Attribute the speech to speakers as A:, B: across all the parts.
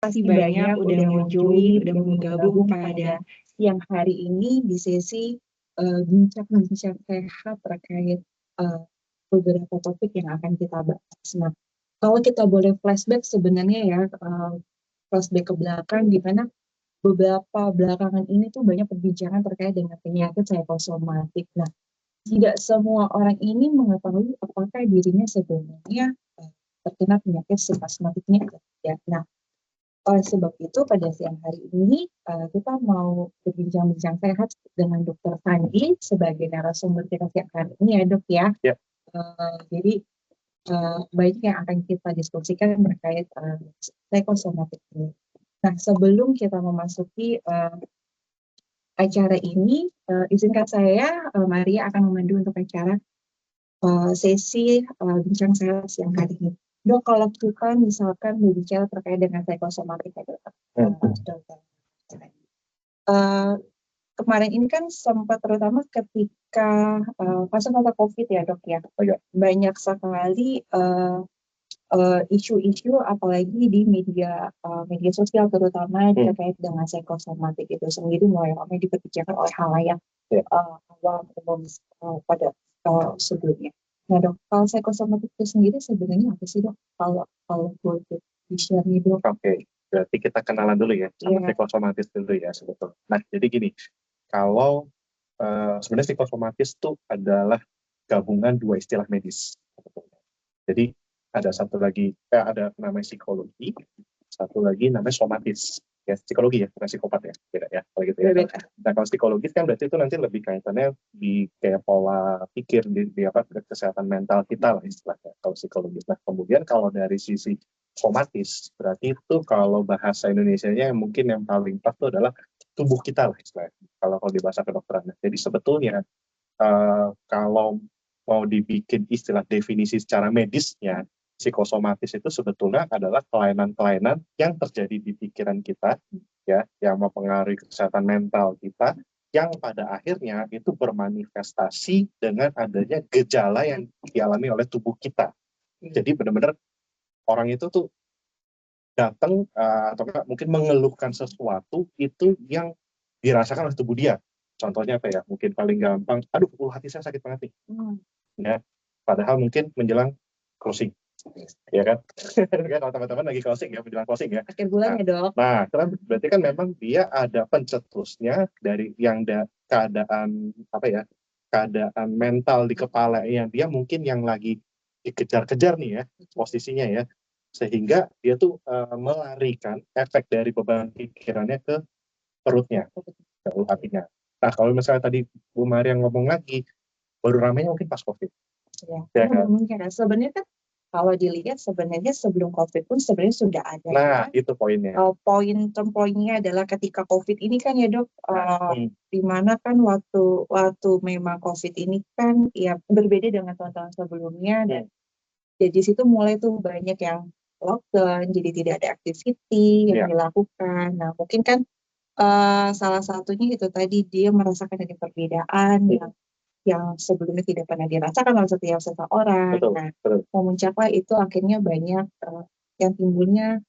A: kasih banyak udah mau join, udah mau gabung pada siang hari ini di sesi bincang-bincang sehat terkait beberapa topik yang akan kita bahas. Nah, kalau kita boleh flashback sebenarnya ya, flashback ke belakang di mana beberapa belakangan ini tuh banyak perbincangan terkait dengan penyakit psikosomatik. Nah, tidak semua orang ini mengetahui apakah dirinya sebenarnya terkena penyakit psikosomatiknya atau tidak. Nah, oleh sebab itu pada siang hari ini kita mau berbincang-bincang sehat dengan Dr. Fandi sebagai narasumber kita siang hari ini ya dok ya.
B: Ya.
A: Jadi banyak yang akan kita diskusikan terkait psikosomatik ini. Nah, sebelum kita memasuki acara ini, izinkan saya, Maria akan memandu untuk acara sesi bincang sehat siang hari ini. Dok, kalau kita misalkan berbicara terkait dengan psikosomatik, kemarin ini kan sempat terutama ketika masa-masa COVID ya dok ya, banyak sekali isu-isu apalagi di media sosial terutama terkait dengan psikosomatik itu sendiri mulai ramai diperbincangkan oleh halayak awam umum pada sebelumnya. Nah dok, kalau psikosomatik itu sendiri sebenarnya apa sih dok? Kalau boleh di-share nih dok.
B: Oke, berarti kita kenalan dulu ya sama psikosomatis dulu ya sebetulnya. Nah jadi gini, kalau sebenarnya psikosomatis itu adalah gabungan dua istilah medis. Jadi ada satu lagi, ada namanya psikologi, satu lagi namanya somatis. Ya, psikologi ya, bukan psikopat ya, beda ya, kalau gitu ya. Nah, kalau psikologis kan berarti itu nanti lebih kaitannya di kayak pola pikir, di apa, kesehatan mental kita lah istilahnya, kalau psikologis. Nah, kemudian kalau dari sisi somatis, berarti itu kalau bahasa Indonesianya mungkin yang paling pas itu adalah tubuh kita lah istilahnya, kalau di bahasa kedokteran. Jadi sebetulnya, kalau mau dibikin istilah definisi secara medisnya, psikosomatis itu sebetulnya adalah kelainan-kelainan yang terjadi di pikiran kita, ya, yang mempengaruhi kesehatan mental kita, yang pada akhirnya itu bermanifestasi dengan adanya gejala yang dialami oleh tubuh kita. Jadi benar-benar orang itu tuh datang atau mungkin mengeluhkan sesuatu itu yang dirasakan oleh tubuh dia. Contohnya apa ya? Mungkin paling gampang, aduh, hati saya sakit banget nih. Ya, padahal mungkin menjelang closing. Ya kan? Kalau teman-teman lagi closing ya, menjelang closing ya.
A: Akhir bulan ya dok.
B: Nah, berarti kan memang dia ada pencetusnya dari yang keadaan apa ya? Keadaan mental di kepala yang dia mungkin yang lagi dikejar-kejar nih ya posisinya ya. Sehingga dia tuh melarikan efek dari beban pikirannya ke perutnya, ke hatinya. Nah, kalau misalnya tadi Bu Maria ngomong lagi, baru ramainya mungkin pas COVID.
A: Ya kan? Sebenarnya kan kalau dilihat sebenarnya sebelum COVID pun sebenarnya sudah ada.
B: Nah, itu poinnya.
A: Poinnya adalah ketika COVID ini kan ya dok, di mana kan waktu memang COVID ini kan ya berbeda dengan tahun-tahun sebelumnya dan jadi situ mulai tuh banyak yang lockdown, jadi tidak ada activity yang dilakukan. Nah mungkin kan salah satunya itu tadi dia merasakan ada perbedaan yang sebelumnya tidak pernah dirasakan oleh setiap seseorang. Nah, memuncaklah itu akhirnya banyak yang timbulnya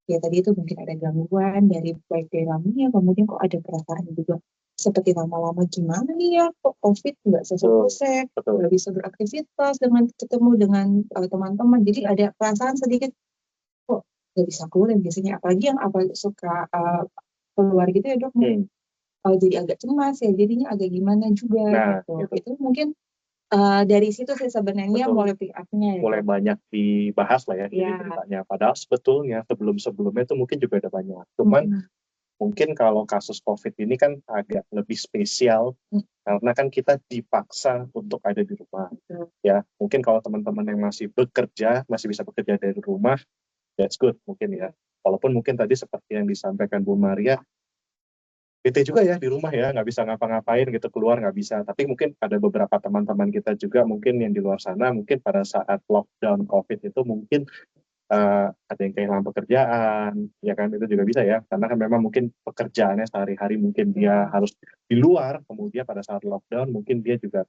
A: ya tadi itu mungkin ada gangguan dari baik dari lambungnya, kemudian kok ada perasaan juga seperti lama-lama gimana nih ya, kok COVID nggak selesai, nggak bisa beraktivitas ketemu dengan teman-teman, jadi ada perasaan sedikit kok nggak bisa keluar biasanya, apalagi yang suka keluar gitu ya dok, jadi agak cemas ya, jadinya agak gimana juga gitu. Itu mungkin dari situ sih sebenarnya mulai pick up-nya ya.
B: Mulai banyak dibahas lah ya ceritanya. Padahal sebetulnya sebelum-sebelumnya itu mungkin juga ada banyak. Cuman mungkin kalau kasus COVID ini kan agak lebih spesial karena kan kita dipaksa untuk ada di rumah. Ya, mungkin kalau teman-teman yang masih bisa bekerja dari rumah, that's good mungkin ya. Walaupun mungkin tadi seperti yang disampaikan Bu Maria, bete juga ya di rumah ya, nggak bisa ngapa-ngapain gitu, keluar nggak bisa. Tapi mungkin ada beberapa teman-teman kita juga mungkin yang di luar sana, mungkin pada saat lockdown COVID itu mungkin ada yang kehilangan pekerjaan, ya kan, itu juga bisa ya. Karena kan memang mungkin pekerjaannya sehari-hari mungkin dia harus di luar, kemudian pada saat lockdown mungkin dia juga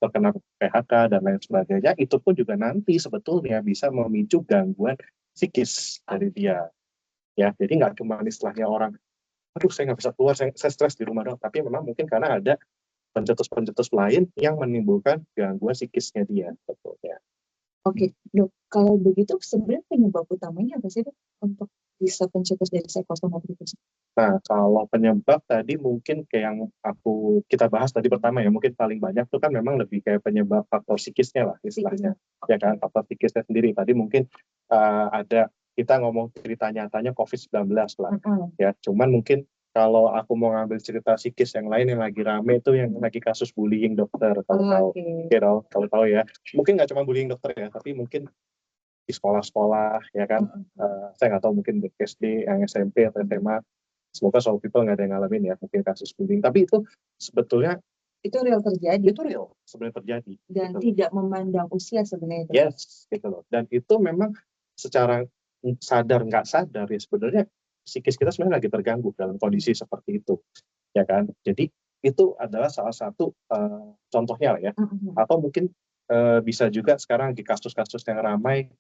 B: terkena PHK dan lain sebagainya. Itu pun juga nanti sebetulnya bisa memicu gangguan psikis dari dia. ya. Jadi nggak cuma istilahnya orang, aduh saya nggak bisa keluar, saya stres di rumah dong, tapi memang mungkin karena ada pencetus-pencetus lain yang menimbulkan gangguan psikisnya dia, sebetulnya.
A: Oke, Dok. Kalau begitu sebenarnya penyebab utamanya apa sih, Dok, untuk bisa pencetus dari psikosomatik itu?
B: Nah, kalau penyebab tadi mungkin kayak yang kita bahas tadi pertama ya, mungkin paling banyak tuh kan memang lebih kayak penyebab faktor psikisnya lah istilahnya, ya kan, faktor psikisnya sendiri. Tadi mungkin ada kita ngomong cerita nyatanya COVID-19 lah, ya. Cuman mungkin kalau aku mau ngambil cerita psikis yang lain yang lagi rame itu yang lagi kasus bullying dokter, kalau tahu ya. Mungkin nggak cuma bullying dokter ya, tapi mungkin di sekolah-sekolah, ya kan. Saya nggak tahu mungkin di SD, yang SMP atau SMA. Semoga Soul People nggak ada yang ngalamin ya, mungkin kasus bullying. Tapi itu sebetulnya
A: itu real terjadi.
B: Itu real sebenarnya terjadi.
A: Dan
B: gitu.
A: tidak memandang usia sebenarnya.
B: Yes, gitu loh. Dan itu memang secara sadar nggak sadar ya sebenarnya psikis kita sebenarnya lagi terganggu dalam kondisi seperti itu, ya kan. Jadi itu adalah salah satu contohnya lah ya. Atau mungkin bisa juga sekarang di kasus-kasus yang ramai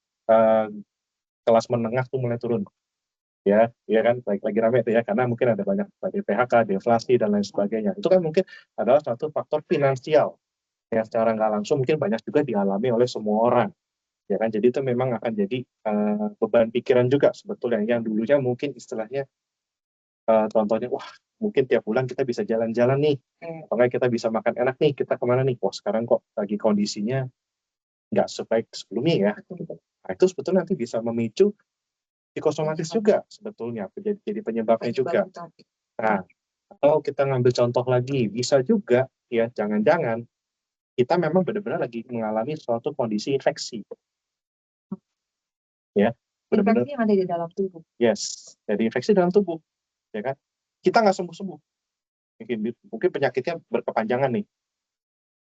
B: kelas menengah tuh mulai turun. Ya kan, lagi ramai itu ya, karena mungkin ada banyak tadi PHK, deflasi dan lain sebagainya. Itu kan mungkin adalah satu faktor finansial yang secara nggak langsung mungkin banyak juga dialami oleh semua orang, ya kan. Jadi itu memang akan jadi beban pikiran juga sebetulnya, yang dulunya mungkin istilahnya contohnya, wah mungkin tiap bulan kita bisa jalan-jalan nih, atau nggak kita bisa makan enak nih, kita kemana nih, wah sekarang kok lagi kondisinya nggak sebaik sebelumnya ya. Nah itu sebetulnya nanti bisa memicu psikosomatis juga sebetulnya, jadi penyebabnya juga. Nah, kalau kita ngambil contoh lagi, bisa juga ya, jangan-jangan kita memang benar-benar lagi mengalami suatu kondisi infeksi. Ya, benar-benar.
A: Infeksi yang ada di dalam tubuh.
B: Yes, jadi infeksi dalam tubuh, ya kan. Kita nggak sembuh-sembuh. Mungkin penyakitnya berkepanjangan nih.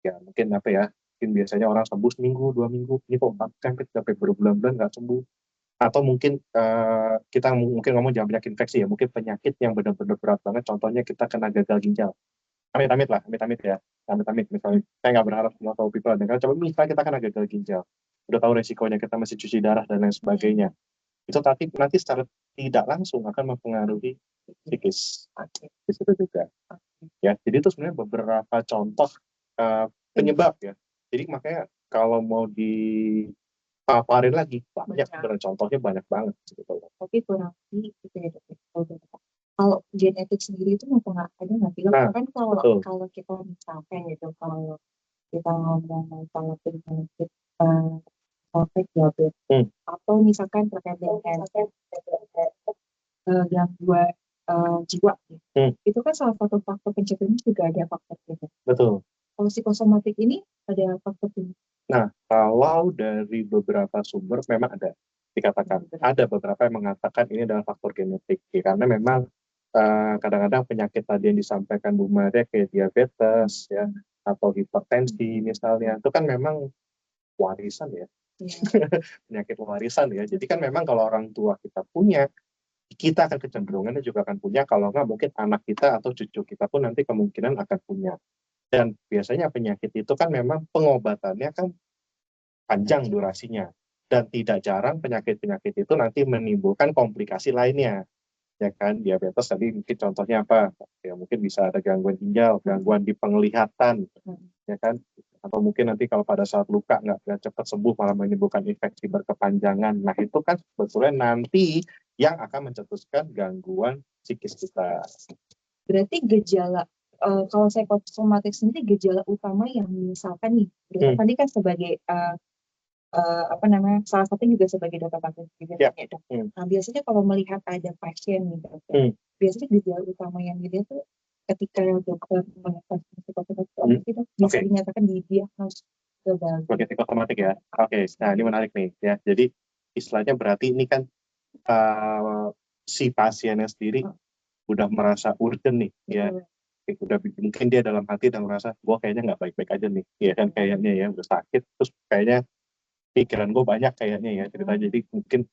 B: Ya, mungkin apa ya? Mungkin biasanya orang sembuh seminggu, 2 minggu, ini kok sampai berbulan-bulan nggak sembuh. Atau mungkin kita mungkin ngomong jangan penyakit infeksi ya, mungkin penyakit yang benar-benar berat banget, contohnya kita kena gagal ginjal. Amit-amit lah, amit-amit ya, amit-amit misalnya. Saya nggak berharap semua tahu people ada, coba misalnya kita kena gagal ginjal, udah tahu resikonya, kita masih cuci darah dan lain sebagainya. Itu nanti secara tidak langsung akan mempengaruhi psikis. Di situ juga. Ya, jadi itu sebenarnya beberapa contoh penyebab ya. Jadi makanya kalau mau dipaparin lagi banyak sebenarnya contohnya, banyak banget sebetulnya.
A: Tapi kurang lebih gitu ya, Dok. Kalau genetik sendiri itu mempengaruhi nggak sih? Kan kalau kita misalkan gitu, kalau kita ngomong masalah penyakit diabetes atau misalkan terkait dengan gangguan jiwa, itu kan salah satu faktor pencetusnya juga ada faktor genetik.
B: Betul.
A: Kalau psikosomatik ini ada faktor genetik.
B: Nah, kalau dari beberapa sumber memang ada dikatakan, ada beberapa yang mengatakan ini adalah faktor genetik, ya, karena memang kadang-kadang penyakit tadi yang disampaikan Bu Maria kayak diabetes ya, atau hipertensi misalnya, itu kan memang warisan ya. Penyakit warisan ya. Jadi kan memang kalau orang tua kita punya, kita akan kecenderungannya juga akan punya, kalau nggak mungkin anak kita atau cucu kita pun nanti kemungkinan akan punya. Dan biasanya penyakit itu kan memang pengobatannya kan panjang durasinya, dan tidak jarang penyakit-penyakit itu nanti menimbulkan komplikasi lainnya, ya kan. Diabetes tadi mungkin contohnya apa ya, mungkin bisa ada gangguan ginjal, gangguan di penglihatan, ya kan, atau mungkin nanti kalau pada saat luka nggak cepat sembuh malah menimbulkan infeksi berkepanjangan. Nah itu kan sebetulnya nanti yang akan mencetuskan gangguan psikis kita.
A: Berarti gejala kalau psikosomatik sendiri, gejala utama yang misalkan nih, tadi kan sebagai salah satu juga sebagai dokter pasien juga. Nah biasanya kalau melihat ada pasien nih, biasanya gejala utama yang dilihat tuh ketika dokter melihat psikosomatik bisa dinyatakan didiagnosis sebagai
B: psikosomatik ya. Oke, nah ini menarik nih ya. Jadi istilahnya berarti ini kan si pasiennya sendiri udah merasa urgent nih, ya. Udah mungkin dia dalam hati udah merasa gue kayaknya nggak baik-baik aja nih, ya kan, kayaknya ya udah sakit, terus kayaknya pikiran gue banyak kayaknya ya cerita, jadi mungkin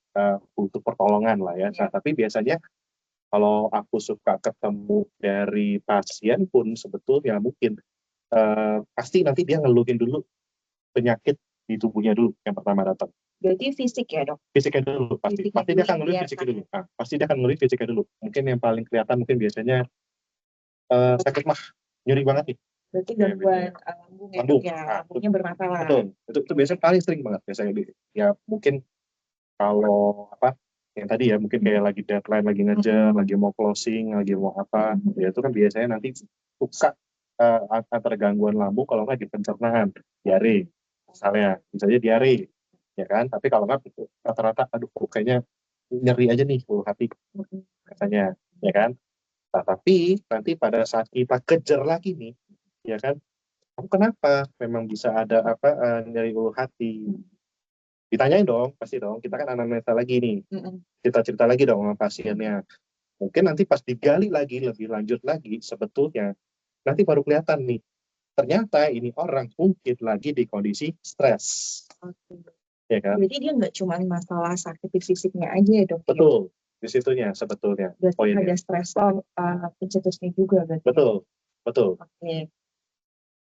B: butuh pertolongan lah ya. Nah tapi biasanya kalau aku suka ketemu dari pasien pun sebetulnya mungkin pasti nanti dia ngeluhin dulu penyakit di tubuhnya dulu yang pertama datang.
A: Berarti fisik ya dok?
B: Fisiknya dulu, pasti dia akan ngelihat fisiknya dulu. Nah, pasti dia akan ngelihat fisiknya dulu. Mungkin yang paling kelihatan mungkin biasanya sakit mah, nyeri banget nih.
A: Berarti gangguan lambung ya dok ya, lambungnya bermasalah.
B: Betul, itu biasanya paling sering banget biasanya. Ya mungkin kalau apa yang tadi ya, mungkin kayak lagi deadline, lagi ngejar, lagi mau closing, lagi mau apa, ya itu kan biasanya nanti suka antara gangguan lambung, kalau nggak di pencernaan, diare, misalnya diare, ya kan. Tapi kalau nggak rata-rata, aduh kayaknya nyeri aja nih ulu hati, katanya, ya kan. Nah, tapi nanti pada saat kita kejar lagi nih, ya kan, kamu kenapa memang bisa ada apa nyeri ulu hati? Ditanyain dong, pasti dong. Kita kan anamnesa lagi nih. Kita cerita lagi dong sama pasiennya. Mungkin nanti pas digali lagi, lebih lanjut lagi, sebetulnya nanti baru kelihatan nih. Ternyata ini orang mungkin lagi di kondisi stres. Ya kan?
A: Jadi dia nggak cuma masalah sakit di fisiknya aja ya dok?
B: Betul, di situnya sebetulnya.
A: Berarti ada stresor pencetusnya juga berarti?
B: Betul.
A: Oke.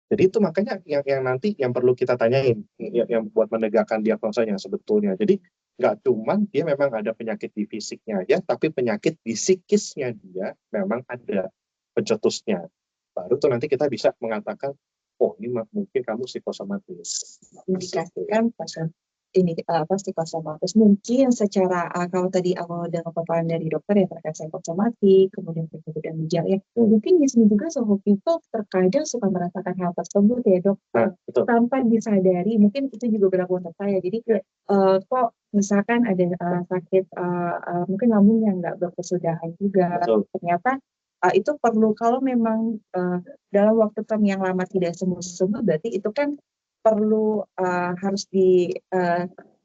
B: Jadi itu makanya yang nanti yang perlu kita tanyain, yang buat menegakkan diagnosanya sebetulnya. Jadi nggak cuman dia memang ada penyakit di fisiknya aja, tapi penyakit di psikisnya dia memang ada pencetusnya. Baru tuh nanti kita bisa mengatakan, oh ini mungkin kamu psikosomatis.
A: Indikasikan pasien ini psikosomatis. Mungkin secara kalau tadi awal dengan paparan dari dokter ya terkait psikosomatik, kemudian penyebab gejala ya, mungkin di sini juga some people terkadang suka merasakan hal tersebut ya dok, tanpa disadari. Mungkin itu juga berlaku untuk saya. Jadi kok misalkan ada sakit mungkin lambung yang nggak berkesudahan juga, ternyata itu perlu kalau memang dalam waktu yang lama tidak sembuh-sembuh, berarti itu kan perlu harus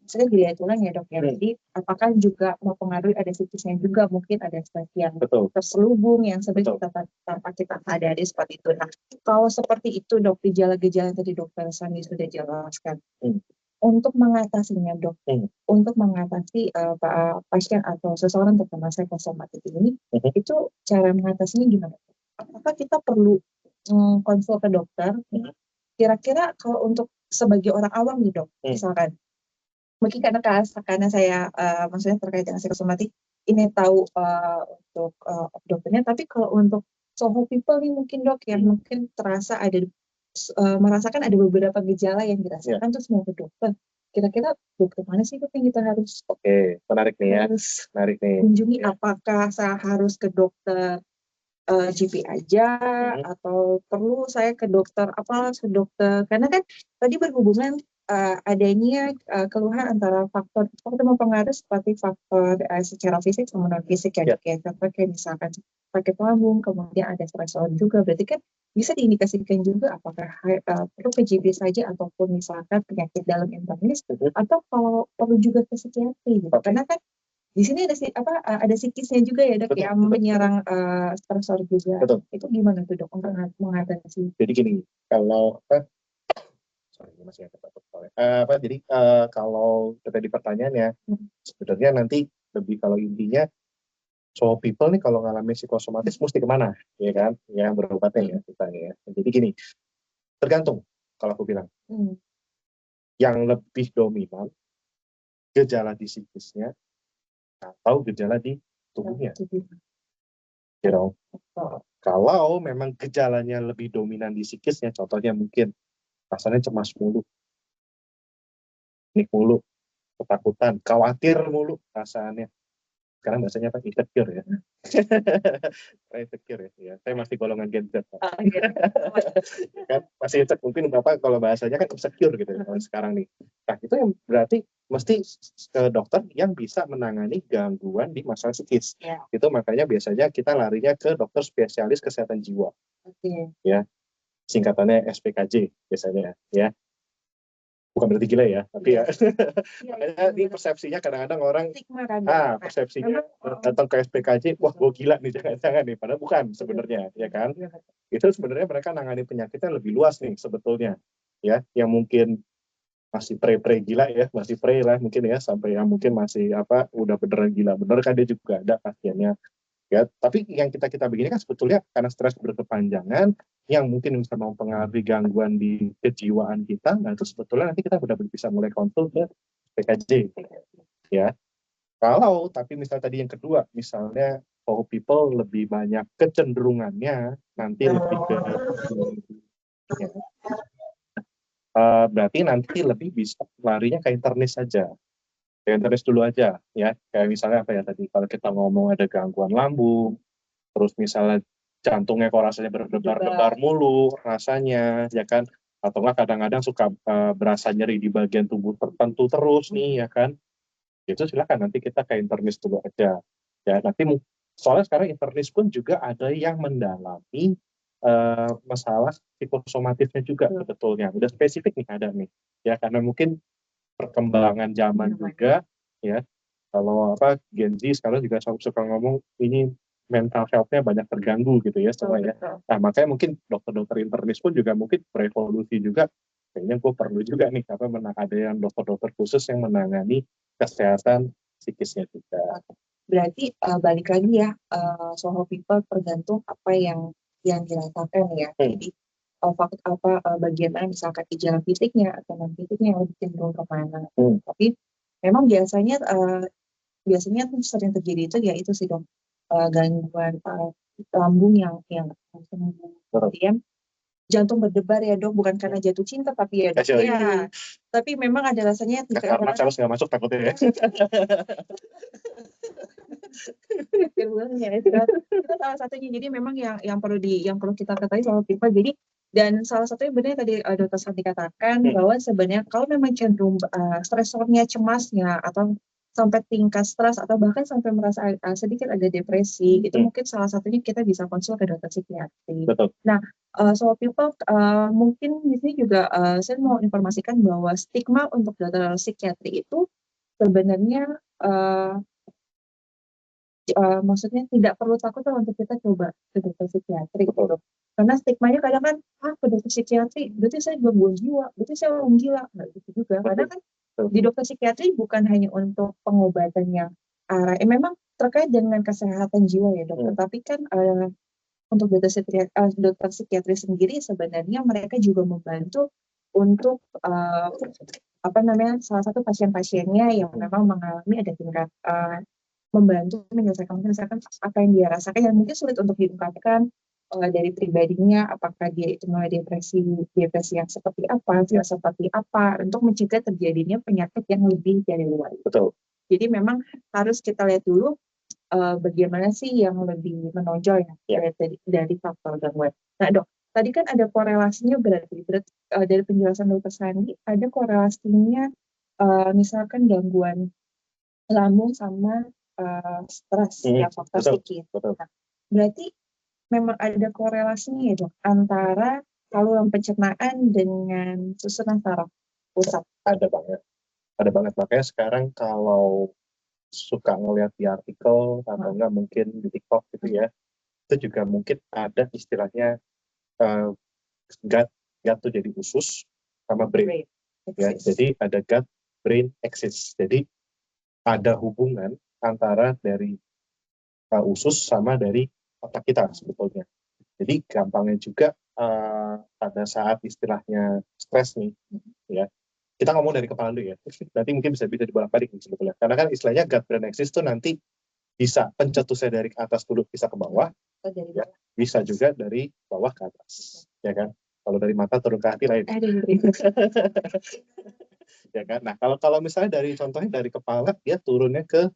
A: saya dilihat ulang ya dok ya. Jadi apakah juga mempengaruhi ada psikisnya juga, mungkin ada stres yang terselubung yang sebenarnya kita tanpa kita sadari seperti itu. Nah kalau seperti itu dok, gejala-gejala yang tadi dokter Sandi sudah jelaskan, untuk mengatasinya dok, untuk mengatasi pasien atau seseorang terkena psikosomatik ini, itu cara mengatasinya gimana? Apakah kita perlu konsul ke dokter? Kira-kira kalau untuk sebagai orang awam nih dok, misalkan, mungkin karena saya maksudnya terkait dengan psikosomatik, ini tahu untuk dokternya, tapi kalau untuk Soho people nih mungkin dok, yang mungkin terasa merasakan ada beberapa gejala yang dirasakan terus mau ke dokter. Kira-kira dokter mana sih dok yang kita harus
B: menarik nih ya,
A: kunjungi? Apakah saya harus ke dokter GP aja atau perlu saya ke dokter karena kan tadi berhubungan adanya keluhan antara faktor mempengaruhi seperti faktor secara fisik sama non fisik ya dok ya, contoh kayak misalkan sakit lambung, kemudian ada stresor juga, berarti kan bisa diindikasikan juga apakah perlu ke GP saja ataupun misalkan penyakit dalam internis, atau kalau perlu juga ke psikiatri gitu. Karena kan di sini ada psikisnya juga ya dok, yang menyerang stresor juga. Itu gimana tuh dok untuk mengatasi?
B: Jadi gini, kalau jadi kalau tadi pertanyaannya, sebenarnya nanti lebih kalau intinya, so people nih kalau ngalami psikosomatis mesti kemana, ya kan? Ya berobatnya ya kitanya ya. Jadi gini, tergantung kalau aku bilang. Yang lebih dominan gejala di psikisnya atau gejala di tubuhnya. You know? Kalau memang gejalanya lebih dominan di psikisnya, contohnya mungkin rasanya cemas mulu, panik mulu, ketakutan, khawatir mulu perasaannya. Sekarang bahasanya apa? Insecure ya. Insecure ya. Saya masih golongan Gen Z. Kan masih insecure, mungkin kalau bahasanya kan insecure gitu ya, sekarang nih. Nah itu yang berarti mesti ke dokter yang bisa menangani gangguan di masalah psikis. Itu makanya biasanya kita larinya ke dokter spesialis kesehatan jiwa. Ya, singkatannya SPKJ biasanya ya. Bukan berarti gila ya, tapi ya. Makanya ini persepsinya kadang-kadang orang, persepsinya datang ke SPKJ, wah gue gila nih, jangan-jangan nih. Padahal bukan sebenarnya, ya kan? Itu sebenarnya mereka nangani penyakitnya lebih luas nih sebetulnya. Ya, yang mungkin masih pre gila ya, masih pre lah mungkin ya, sampai yang mungkin masih udah beneran gila. Bener kan dia juga ada pasiennya. Ya, tapi yang kita begini kan sebetulnya karena stres berkepanjangan yang mungkin bisa mempengaruhi gangguan di kejiwaan kita. Nah, itu sebetulnya nanti kita benar-benar bisa mulai konsul ke PKJ, ya. Kalau tapi misalnya tadi yang kedua, misalnya for people lebih banyak kecenderungannya nanti lebih ke ya, berarti nanti lebih bisa larinya ke internis saja. Ke internis dulu aja, ya. Kayak misalnya apa ya tadi, kalau kita ngomong ada gangguan lambung, terus misalnya jantungnya kok rasanya berdebar-debar mulu rasanya, ya kan? Atau enggak kadang-kadang suka berasa nyeri di bagian tubuh tertentu terus nih, ya kan? Itu silakan nanti kita ke internis dulu aja. Ya, nanti soalnya sekarang internis pun juga ada yang mendalami masalah psikosomatisnya juga sebetulnya. Udah spesifik nih ada nih. Ya, karena mungkin perkembangan zaman juga, ya. Kalau apa Gen Z sekarang juga suka ngomong ini mental health-nya banyak terganggu gitu ya semua ya. Nah, makanya mungkin dokter-dokter internis pun juga mungkin berevolusi juga. Kayaknya gue perlu juga nih apa ada yang dokter-dokter khusus yang menangani kesehatan psikisnya juga.
A: Berarti balik lagi ya, soal people tergantung apa yang dirasakan ya. Jadi bagaimana misalkan gejala fisiknya atau non fisiknya yang lebih cenderung kemana. Tapi memang biasanya sering terjadi itu ya itu sih dok, gangguan lambung yang kemudian jantung berdebar ya dok, bukan karena jatuh cinta tapi ya dok ya. Tapi memang ada rasanya
B: karena harus nggak masuk takutnya ya.
A: Itu salah satunya. Jadi memang yang perlu kita ketahui soal pipa. Jadi dan salah satunya benar tadi dokter Santi katakan bahwa sebenarnya kalau memang cenderung stresornya, cemasnya atau sampai tingkat stres atau bahkan sampai merasa sedikit ada depresi, itu mungkin salah satunya kita bisa konsul ke dokter psikiatri.
B: Betul.
A: Nah, soal people mungkin di sini juga saya mau informasikan bahwa stigma untuk dokter psikiatri itu sebenarnya maksudnya tidak perlu takut untuk kita coba ke dokter psikiatri gitu. Karena stigmanya kadang kan, ke dokter psikiatri, berarti saya gangguan jiwa, berarti saya orang gila, nggak gitu juga. Karena kan di dokter psikiatri bukan hanya untuk pengobatan yang memang terkait dengan kesehatan jiwa ya dok, tetapi kan untuk dokter psikiatri sendiri sebenarnya mereka juga membantu untuk salah satu pasien-pasiennya yang memang mengalami ada tingkat membantu menyelesaikan apa yang dia rasakan yang mungkin sulit untuk diungkapkan dari pribadinya, apakah dia itu mulai depresi yang seperti apa untuk mencegah terjadinya penyakit yang lebih dari luar.
B: Betul.
A: Jadi memang harus kita lihat dulu bagaimana sih yang lebih menonjol ya dari faktor gangguan. Nah dok, tadi kan ada korelasinya berarti dari penjelasan dokter Sandi ada korelasinya misalkan gangguan lambung sama stres yang faktor psikis. Nah, berarti memang ada korelasinya ya dok antara saluran pencernaan dengan susunan saraf pusat.
B: Ada banget makanya sekarang kalau suka ngelihat di artikel atau enggak mungkin di TikTok gitu ya, itu juga mungkin ada istilahnya gut tuh jadi usus sama brain. Ya, jadi ada gut brain axis. Jadi ada hubungan antara dari usus sama dari otak kita sebetulnya. Jadi gampangnya juga pada saat istilahnya stres nih, ya kita ngomong dari kepala dulu ya. Nanti mungkin bisa dibolak-balik sebetulnya. Karena kan istilahnya gut brain axis itu nanti bisa pencetusnya dari atas dulu bisa ke bawah, ya, bisa juga dari bawah ke atas, ya kan? Kalau dari mata turun ke hati lain. Ya kan? Nah, kalau misalnya contohnya dari kepala dia turunnya ke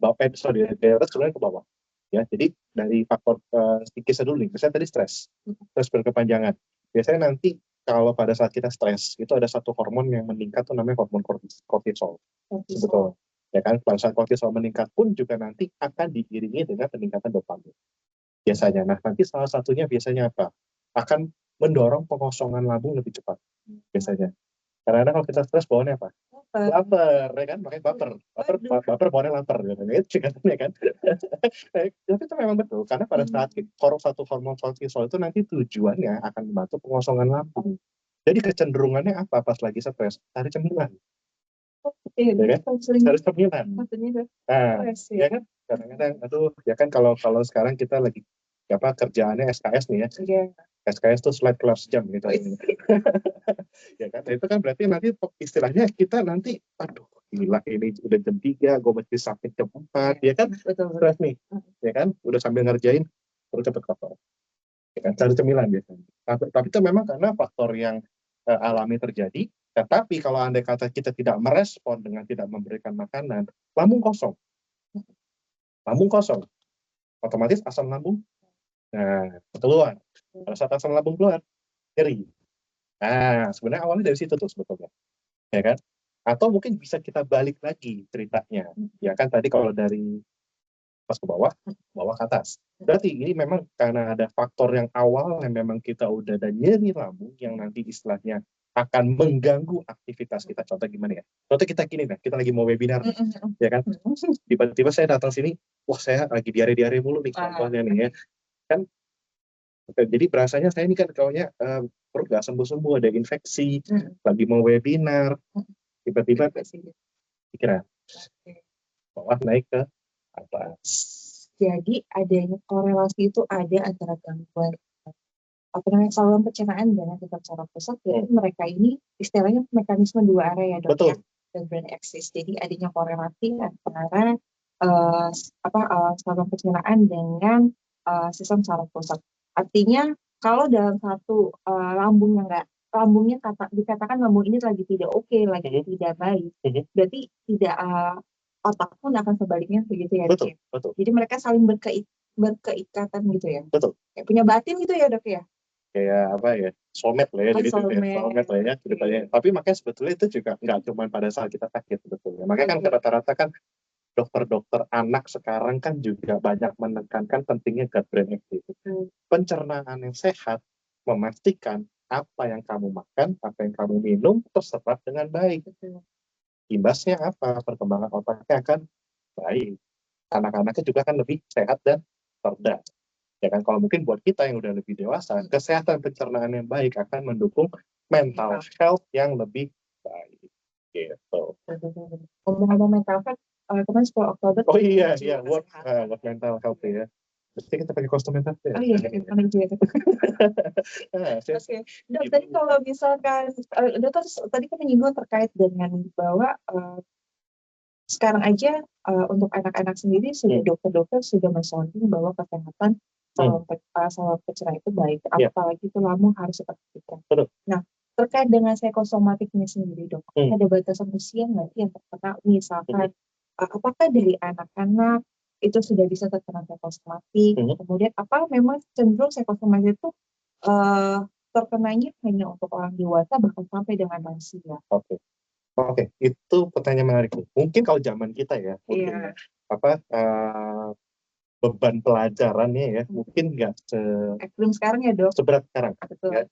B: bawah, dari atas turunnya ke bawah. Ya, jadi dari faktor psikisnya dulu nih. Misalnya tadi stres berkepanjangan. Biasanya nanti kalau pada saat kita stres itu ada satu hormon yang meningkat tuh namanya hormon kortisol. Betul. Ya kan? Pada saat kortisol meningkat pun juga nanti akan diiringi dengan peningkatan dopamin. Biasanya. Nah, nanti salah satunya biasanya apa? Akan mendorong pengosongan lambung lebih cepat. Biasanya. Karena kalau kita stres bawaannya apa? Lapar, ya kan? Makanya baper bawaannya lapar. Itu katanya kan. Tapi itu memang betul. Karena pada saat satu hormon kortisol itu nanti tujuannya akan membantu pengosongan lambung. Jadi kecenderungannya apa pas lagi stres? Cari cemilan. Ya kan? Cari cemilan. Nah, ya kan? kadang-kadang aduh ya kan kalau sekarang kita lagi kerjaannya SKS nih ya.
A: Iya.
B: SKS tuh slide kelas jam gitu. Ya kan, nah, itu kan berarti nanti istilahnya kita nanti aduh gila ini udah jam 3 gue mesti sampai jam 4 ya kan,
A: Betul.
B: stres nih ya kan, udah sambil ngerjain perlu cepet kotor ya kan, cari cemilan biasanya. Tapi itu memang karena faktor yang alami terjadi. Tetapi kalau andai kata kita tidak merespon dengan tidak memberikan makanan, lambung kosong, otomatis asam lambung keluar. Pada saat asam lambung keluar, nyeri. Nah, sebenarnya awalnya dari situ tuh sebetulnya, ya kan? Atau mungkin bisa kita balik lagi ceritanya, ya kan tadi kalau dari atas ke bawah ke atas. Berarti ini memang karena ada faktor yang awal yang memang kita udah ada nyeri lambung yang nanti istilahnya akan mengganggu aktivitas kita. Contoh gimana ya? Contoh kita gini, kita lagi mau webinar, ya kan? Tiba-tiba saya datang sini, wah saya lagi diare-diare mulu nih contohnya nih ya. Kan jadi berasanya saya ini kan kayaknya perut nggak sembuh-sembuh, ada infeksi, lagi mau webinar, tiba-tiba pikiran bawah naik ke atas.
A: Jadi adanya korelasi itu ada antara gangguan saluran pencernaan dan akibat saraf pusat. Jadi mereka ini istilahnya mekanisme dua arah ya dok.
B: Betul.
A: Dan brain axis. Jadi adanya korelasi antara saluran pencernaan dengan sistem saraf pusat. Artinya kalau dalam satu lambungnya dikatakan lambung ini lagi tidak oke, lagi tidak baik, berarti tidak otak pun akan sebaliknya begitu ya dok.
B: Betul.
A: Jadi mereka saling berkeikatan gitu ya.
B: Betul.
A: Kayak punya batin gitu ya dok ya.
B: Kayak apa ya, soulmate lah ya, jadi
A: soulmate
B: lah ya ceritanya. Tapi makanya sebetulnya itu juga nggak cuma pada saat kita sakit sebetulnya. Makanya kan rata-rata kan dokter-dokter anak sekarang kan juga banyak menekankan pentingnya gut brain axis. Pencernaan yang sehat memastikan apa yang kamu makan, apa yang kamu minum terserap dengan baik. Imbasnya apa? Perkembangan otaknya akan baik. Anak-anaknya juga akan lebih sehat dan cerdas. Ya kan, kalau mungkin buat kita yang udah lebih dewasa, kesehatan pencernaan yang baik akan mendukung mental health yang lebih baik. Gitu.
A: Ngomong-ngomong mental health, kemarin 10 Oktober.
B: Oh iya, work mental health ya. Pasti kita pakai kostum mental ya.
A: Oh iya, karena juga. Oke, dok, tadi kalau misalkan, dokter tadi kan menyinggung terkait dengan bahwa sekarang aja untuk anak-anak sendiri sudah dokter-dokter sudah mensounding bahwa kesehatan saluran pencernaan itu baik, apalagi itu lambung harus diperhatikan. Nah, terkait dengan psikosomatik ini sendiri dok, ada batasan usia nggak yang terkena misalkan apakah dari anak-anak itu sudah bisa terkena psikosomatik, kemudian apa memang cenderung psikosomatik itu terkenanya hanya untuk orang dewasa bahkan sampai dengan lansia?
B: Oke, itu pertanyaan menarik. Mungkin kalau zaman kita ya, mungkin beban pelajarannya ya, mungkin nggak
A: ekstrim sekarang ya dok.
B: Seberat sekarang.
A: Betul.
B: Ya.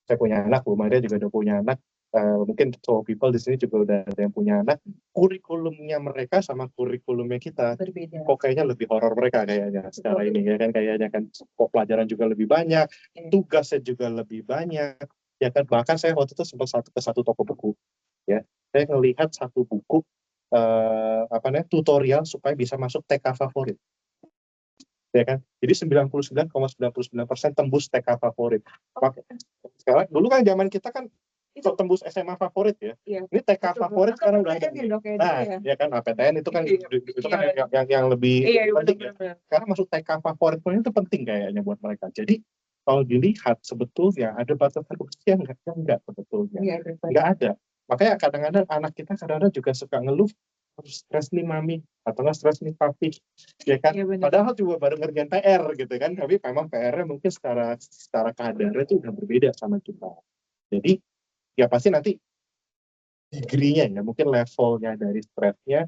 B: Saya punya anak, Bu Maria juga udah punya anak. Mungkin so people di sini juga udah ada yang punya anak. Kurikulumnya mereka sama kurikulumnya kita,
A: berbeda.
B: Kok kayaknya lebih horor mereka kayaknya sekarang ini ya kan, kayaknya kan kok pelajaran juga lebih banyak, tugasnya juga lebih banyak. Ya kan, bahkan saya waktu itu sempat ke satu toko buku. Ya, saya ngelihat satu buku tutorial supaya bisa masuk TK favorit, ya kan? Jadi 99,99% tembus TK favorit. Sekarang dulu kan zaman kita kan tembus SMA favorit ya. Ini TK favorit sekarang udah ada. Ya kan PTN itu kan yang lebih penting ya. Karena masuk TK favorit pun itu penting kayaknya buat mereka. Jadi kalau dilihat sebetulnya ada batasan usia enggak sebetulnya. Enggak ada. Makanya kadang-kadang anak kita kadang-kadang juga suka ngeluh, stres nih mami, atau nggak stres nih papi, ya kan? Padahal juga baru ngerjain PR gitu kan, tapi memang PR-nya mungkin secara kadarnya itu udah berbeda sama kita. Jadi ya pasti nanti degree-nya ya, mungkin levelnya dari stresnya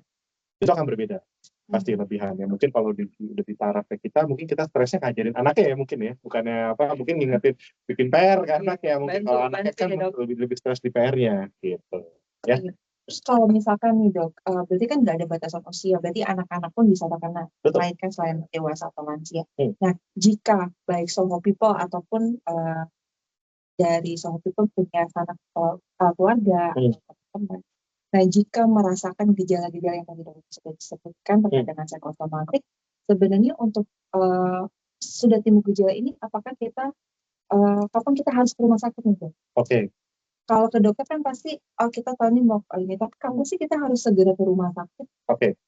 B: itu akan berbeda. Pasti lebihannya. Mungkin kalau udah di taraf kita, mungkin kita stresnya ngajarin anaknya ya mungkin ya, bukannya mungkin ngingetin bikin PR ke anak ya, mungkin kalau anaknya kan lebih stres di PR-nya gitu ya.
A: Terus kalau misalkan nih dok, berarti kan nggak ada batasan usia, berarti anak-anak pun bisa terkena, selain dewasa atau lansia. Nah, jika baik Soho People ataupun dari Soho People punya sanak keluarga atau teman, Nah, jika merasakan gejala-gejala yang tadi dokter sebutkan terkait dengan psikosomatik, sebenarnya untuk sudah timbul gejala ini, apakah kita kapan kita harus ke rumah sakit nih, Dok?
B: Oke.
A: Kalau ke dokter kan pasti, oh kita tahu nih mau ini, tapi kapan sih kita harus segera ke rumah sakit?
B: Oke.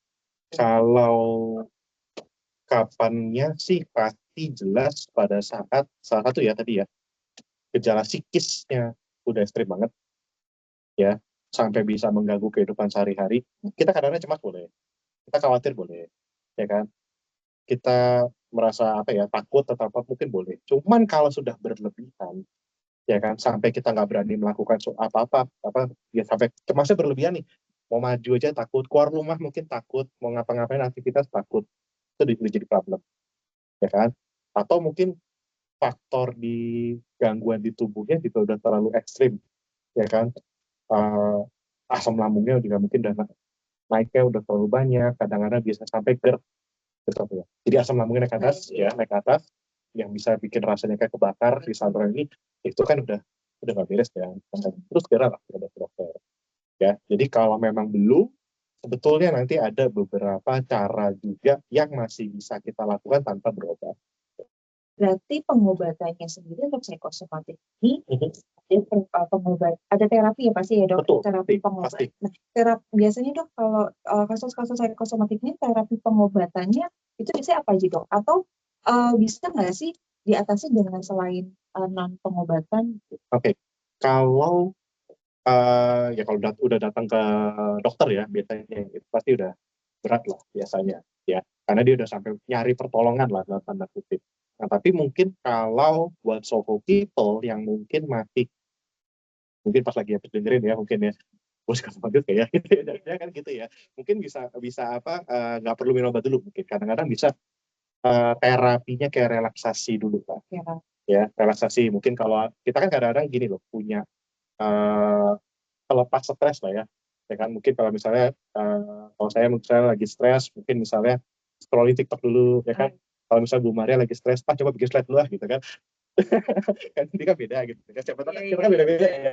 B: Kalau kapannya sih pasti jelas pada saat salah satu ya tadi ya, gejala psikisnya udah ekstrim banget, ya, sampai bisa mengganggu kehidupan sehari-hari. Kita kadang-kadang cemas boleh, kita khawatir boleh, ya kan? Kita merasa apa ya, takut atau apa mungkin boleh. Cuman kalau sudah berlebihan, ya kan, sampai kita nggak berani melakukan apa-apa, ya sampai cemasnya berlebihan nih. Mau maju aja takut, keluar rumah mungkin takut, mau ngapa-ngapain aktivitas takut, itu jadi problem, ya kan? Atau mungkin faktor di gangguan di tubuhnya juga udah terlalu ekstrim, ya kan? Asam lambungnya juga mungkin udah naiknya udah terlalu banyak, kadang-kadang bisa sampai GERD, gitu ya. Jadi asam lambungnya naik ke atas, ya naik ke atas, yang bisa bikin rasanya kayak kebakar di saluran ini, itu kan udah nggak beres ya. Terus segera lah ke dokter. Ya, jadi kalau memang belum, sebetulnya nanti ada beberapa cara juga yang masih bisa kita lakukan tanpa berobat.
A: Berarti pengobatannya sendiri untuk psikosomatik ini ada terapi ya pasti ya, Dok?
B: Betul,
A: Terapi pengobatan.
B: pasti.
A: Nah, biasanya, Dok, kalau kasus-kasus psikosomatik ini terapi pengobatannya itu biasanya apa aja, Dok? Atau bisa nggak sih diatasi dengan selain non pengobatan?
B: Oke. Kalau ya kalau udah datang ke dokter ya, biasanya itu pasti udah berat lah biasanya, ya, karena dia udah sampai nyari pertolongan lah dalam tanda kutip. Nah, tapi mungkin kalau buat solo people yang mungkin mungkin pas lagi habis dengerin ya, mungkin ya, bos kamu bagus kayak gitu ya, kan gitu ya, mungkin bisa bisa apa, nggak perlu minum obat dulu, mungkin kadang-kadang bisa terapinya kayak relaksasi dulu, Pak. Ya, relaksasi. Mungkin kalau kita kan kadang-kadang gini loh, punya pelepas stres lah ya. Ya kan, mungkin kalau misalnya kalau saya misalnya lagi stres, mungkin misalnya scrolling TikTok dulu, ya kan. Kalau misalnya Bu Maria lagi stres, coba bikin slide dulu lah, gitu kan. Kan ini kan beda gitu kan. Siapa tahu kan kita kan beda-beda ya.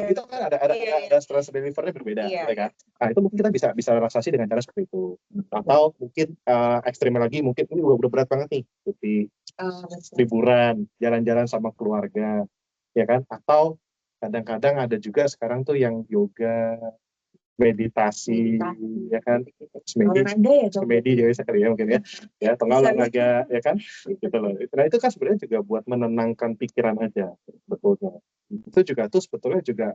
B: Itu kan ada stress reliever-nya berbeda, ya kan. Nah, itu mungkin kita bisa relaksasi dengan cara seperti itu. Atau mungkin ekstrimnya lagi, mungkin ini udah berat banget nih, seperti liburan, jalan-jalan sama keluarga, ya kan. Atau kadang-kadang ada juga sekarang tuh yang yoga, meditasi, ya kan, semedi ya sekali ya mungkin ya atau olahraga, ya kan, gitu loh. Nah, itu kan sebenarnya juga buat menenangkan pikiran aja sebetulnya. Itu juga tuh sebetulnya juga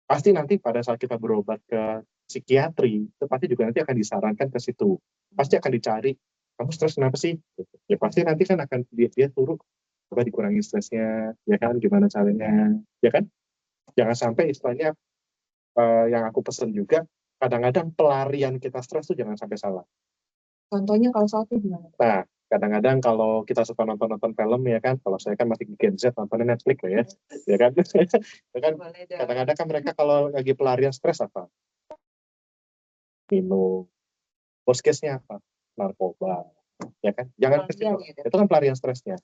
B: pasti nanti pada saat kita berobat ke psikiatri, itu pasti juga nanti akan disarankan ke situ. Pasti akan dicari, kamu stres kenapa sih? Ya pasti nanti kan akan dia turun, coba dikurangi stresnya, ya kan, gimana caranya, ya kan? Jangan sampai istilahnya yang aku pesen juga, kadang-kadang pelarian kita stres tuh jangan sampai salah.
A: Contohnya kalau salah itu gimana?
B: Nah, kadang-kadang kalau kita suka nonton-nonton film, ya kan, kalau saya kan masih Gen Z nontonnya Netflix lah ya, ya kan, ya kan, kadang-kadang kan mereka kalau lagi pelarian stres apa? Minum. Worst case-nya apa? Narkoba, ya kan? Jangan ke situ. Itu kan pelarian stresnya.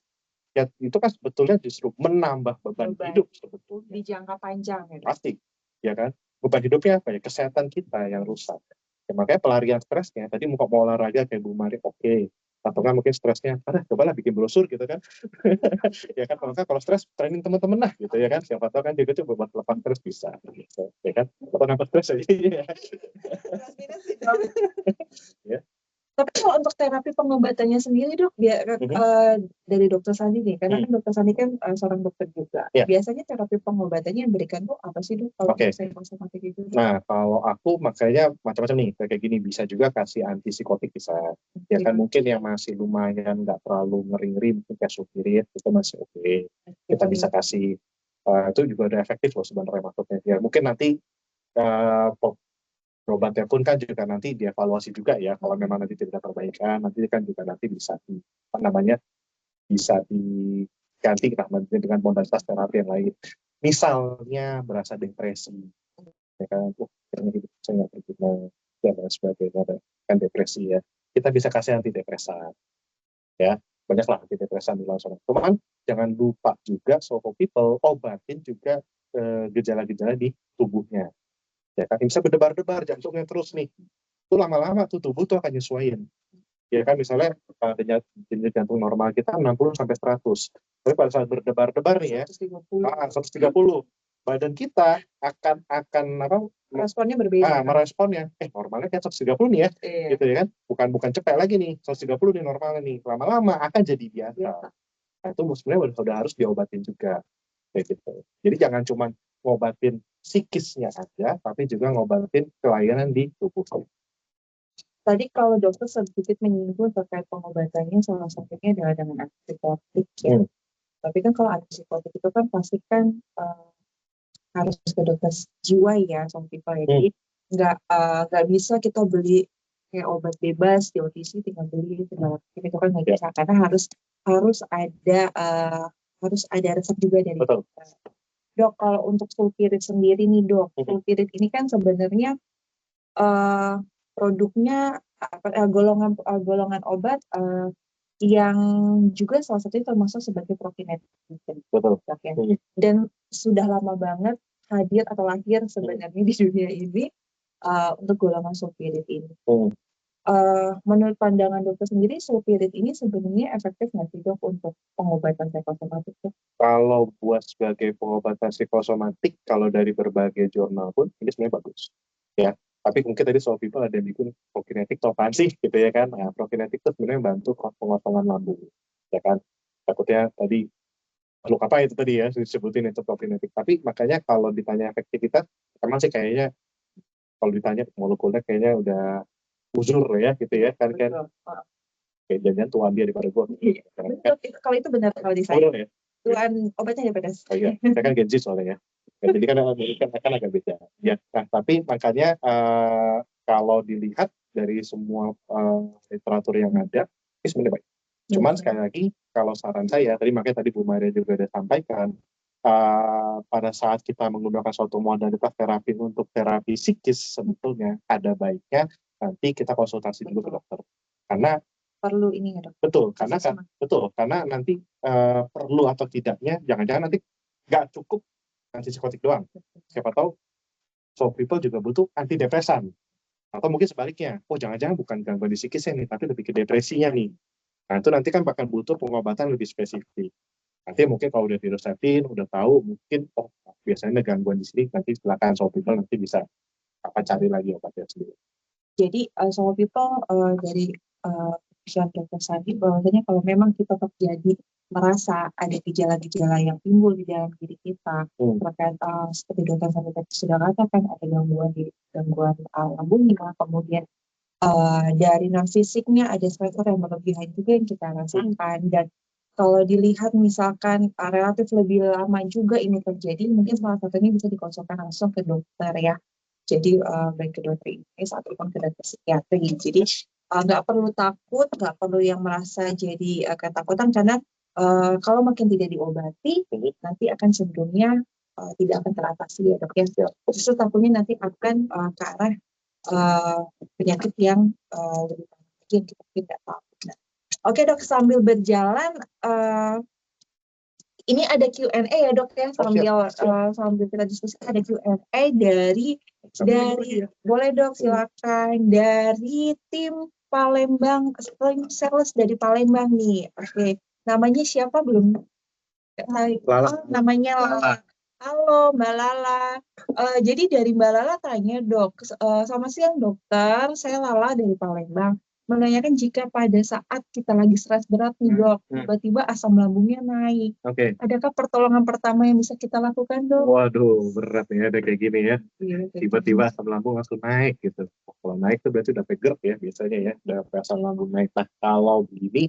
B: Ya, itu kan sebetulnya justru menambah beban hidup sebetulnya.
A: Di jangka panjang.
B: Pasti, ya kan? Beban hidupnya apa ya? Kesehatan kita yang rusak. Ya, makanya pelarian stresnya, tadi mau olahraga kayak Bu Mari, oke. Atau kan mungkin stresnya, cobalah bikin brosur gitu kan. Ya kan, kalau stres, training teman-teman lah gitu ya kan. Siapa tahu kan juga coba buat lepas stres bisa. Gitu, ya kan? Atau nambah stres aja. Ya.
A: Tapi kalau untuk terapi pengobatannya sendiri, Dok, dari Dokter Sandi nih, karena kan Dokter Sandi kan seorang dokter juga. Biasanya terapi pengobatannya yang berikan tuh apa sih, Dok, kalau psikosomatik itu?
B: Nah, kalau aku makanya macam-macam nih, kayak gini bisa juga kasih antipsikotik bisa. Ya kan mungkin yang masih lumayan nggak terlalu ngeri-ngeri, mungkin kayak sulfirit itu masih oke. Kita bisa kasih itu juga udah efektif loh sebenarnya maksudnya. Ya mungkin nanti obatnya pun kan juga nanti dievaluasi juga ya, kalau memang nanti tidak ada perbaikan, nanti kan juga nanti bisa bisa diganti dengan modalitas terapi yang lain. Misalnya berasa depresi, ya kan, kayaknya hidup saya nggak berguna, dan lain sebagainya, kan depresi ya, kita bisa kasih antidepresan, ya, banyaklah antidepresan di luar sana. Cuman jangan lupa juga, so people obatin juga gejala-gejala di tubuhnya. ya kan bisa berdebar-debar jantungnya terus nih, itu lama-lama tuh tubuh tuh akan nyesuaiin, ya kan misalnya denyut jantung normal kita 60 sampai 100, tapi pada saat berdebar-debar nih ya 130, badan kita akan apa,
A: responnya berbeda.
B: meresponnya normalnya kayak 130 nih ya,
A: Iya.
B: gitu ya kan, bukan cepet lagi nih 130 nih normalnya nih, lama-lama akan jadi biasa. Nah, itu sebenarnya udah harus diobatin juga kayak gitu. Jadi jangan cuma ngobatin psikisnya aja, tapi juga ngobatin kelainan di tubuh.
A: Tadi kalau dokter sedikit menyinggung terkait pengobatannya, salah satunya adalah dengan antipsikotik ya. Tapi kan kalau antipsikotik itu kan pasti kan harus ke dokter jiwa ya, some people ya. Jadi nggak bisa kita beli kayak obat bebas di OTC tinggal beli segala macam itu kan nggak bisa, karena harus ada resep juga dari dokter. Dok, kalau untuk sulfirid sendiri nih dok, sulfirid ini kan sebenarnya produknya golongan obat yang juga salah satunya termasuk sebagai prokinetik. Betul. Ya. Dan sudah lama banget hadir atau lahir sebenarnya di dunia ini untuk golongan sulfirid ini. Menurut pandangan dokter sendiri, sulfirid ini sebenarnya efektif nggak sih dok untuk pengobatan psikosomatik?
B: Kalau buat sebagai pengobatan psikosomatik, kalau dari berbagai jurnal pun ini sebenarnya bagus, ya. Tapi mungkin tadi some people ada yang bikin prokinetik itu apaan sih, gitu ya kan? Nah, prokinetik itu sebenarnya bantu pengosongan lambung, ya kan? Takutnya tadi makhluk apa itu tadi ya disebutin itu prokinetik. Tapi makanya kalau ditanya efektivitas, emang sih kayaknya kalau ditanya molekulnya kayaknya udah uzur ya gitu ya kan kayak jangan tuan dia daripada gue.
A: Kalau itu benar kalau di saya. Ya? Tuan obatnya daripada
B: saya. Iya, saya kan Gen Z soalnya ya. Jadi kan agak beda. Ya, nah tapi makanya kalau dilihat dari semua literatur yang ada, ini sebenarnya baik. Cuman sekali lagi, kalau saran saya, makanya tadi Bu Maria juga sudah sampaikan, pada saat kita menggunakan suatu modalitas terapi untuk terapi psikis, sebetulnya ada baiknya nanti kita konsultasi dulu ke dokter. Karena
A: perlu ini ya dok.
B: Betul, karena nanti perlu atau tidaknya, jangan-jangan nanti nggak cukup antipsikotik doang. Siapa tahu, some people juga butuh antidepresan. Atau mungkin sebaliknya, jangan-jangan bukan gangguan di psikisnya nih, tapi lebih ke depresinya nih. Nah, itu nanti kan bakal butuh pengobatan lebih spesifik. Nanti mungkin kalau udah diresepin, udah tahu, mungkin biasanya gangguan di sini, nanti silakan some people nanti bisa cari lagi obatnya sendiri.
A: Jadi some people dari dokter Sandi bahwasanya kalau memang kita terjadi merasa ada gejala-gejala yang timbul di dalam diri kita terkait seperti dokter Sandi tadi sudah katakan ada gangguan lambungnya, kemudian dari non fisiknya ada stresor yang berlebihan juga yang kita rasakan, dan kalau dilihat misalkan relatif lebih lama juga ini terjadi, mungkin salah satunya bisa dikonsultasikan langsung ke dokter ya. Jadi baik ke dokter Inggris ataupun ke dokter psikiatri. Jadi nggak perlu takut, nggak perlu yang merasa jadi ketakutan, karena kalau makin tidak diobati, nanti akan cenderungnya tidak akan teratasi ya dok ya. Justru takutnya nanti akan ke arah penyakit yang lebih parah lagi yang kita tidak tahu. Nah, oke dok, sambil berjalan ini ada Q&A ya dok ya, sambil kita diskusi ada Q&A dari boleh dok silakan dari tim Palembang, sales dari Palembang nih. Oke, namanya siapa belum? Namanya Lala. Halo Mbak Lala. Jadi dari Mbak Lala tanya dok, selamat siang dokter, saya Lala dari Palembang. Menanyakan jika pada saat kita lagi stres berat nih dok, tiba-tiba asam lambungnya naik. Adakah pertolongan pertama yang bisa kita lakukan dok?
B: Waduh, berat ya ada kayak gini ya. Tiba-tiba asam lambung langsung naik gitu. Kalau naik itu berarti udah GERD ya biasanya ya, udah asam lambung naik. Nah kalau begini,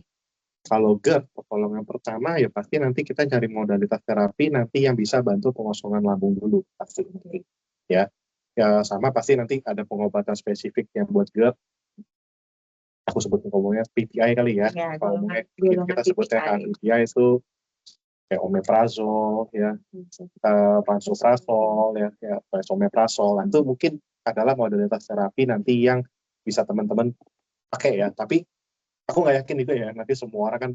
B: kalau GERD, pertolongan pertama ya pasti nanti kita cari modalitas terapi nanti yang bisa bantu pengosongan lambung dulu pasti. Ya sama pasti nanti ada pengobatan spesifik yang buat GERD. Aku sebut ngomongnya PPI kali ya. Kalau kita sebutnya kan PPI itu kayak omeprazol ya, pantoprazol ya, esomeprazol. Itu mungkin adalah modalitas terapi nanti yang bisa teman-teman pakai ya. Tapi aku nggak yakin itu ya nanti semua orang kan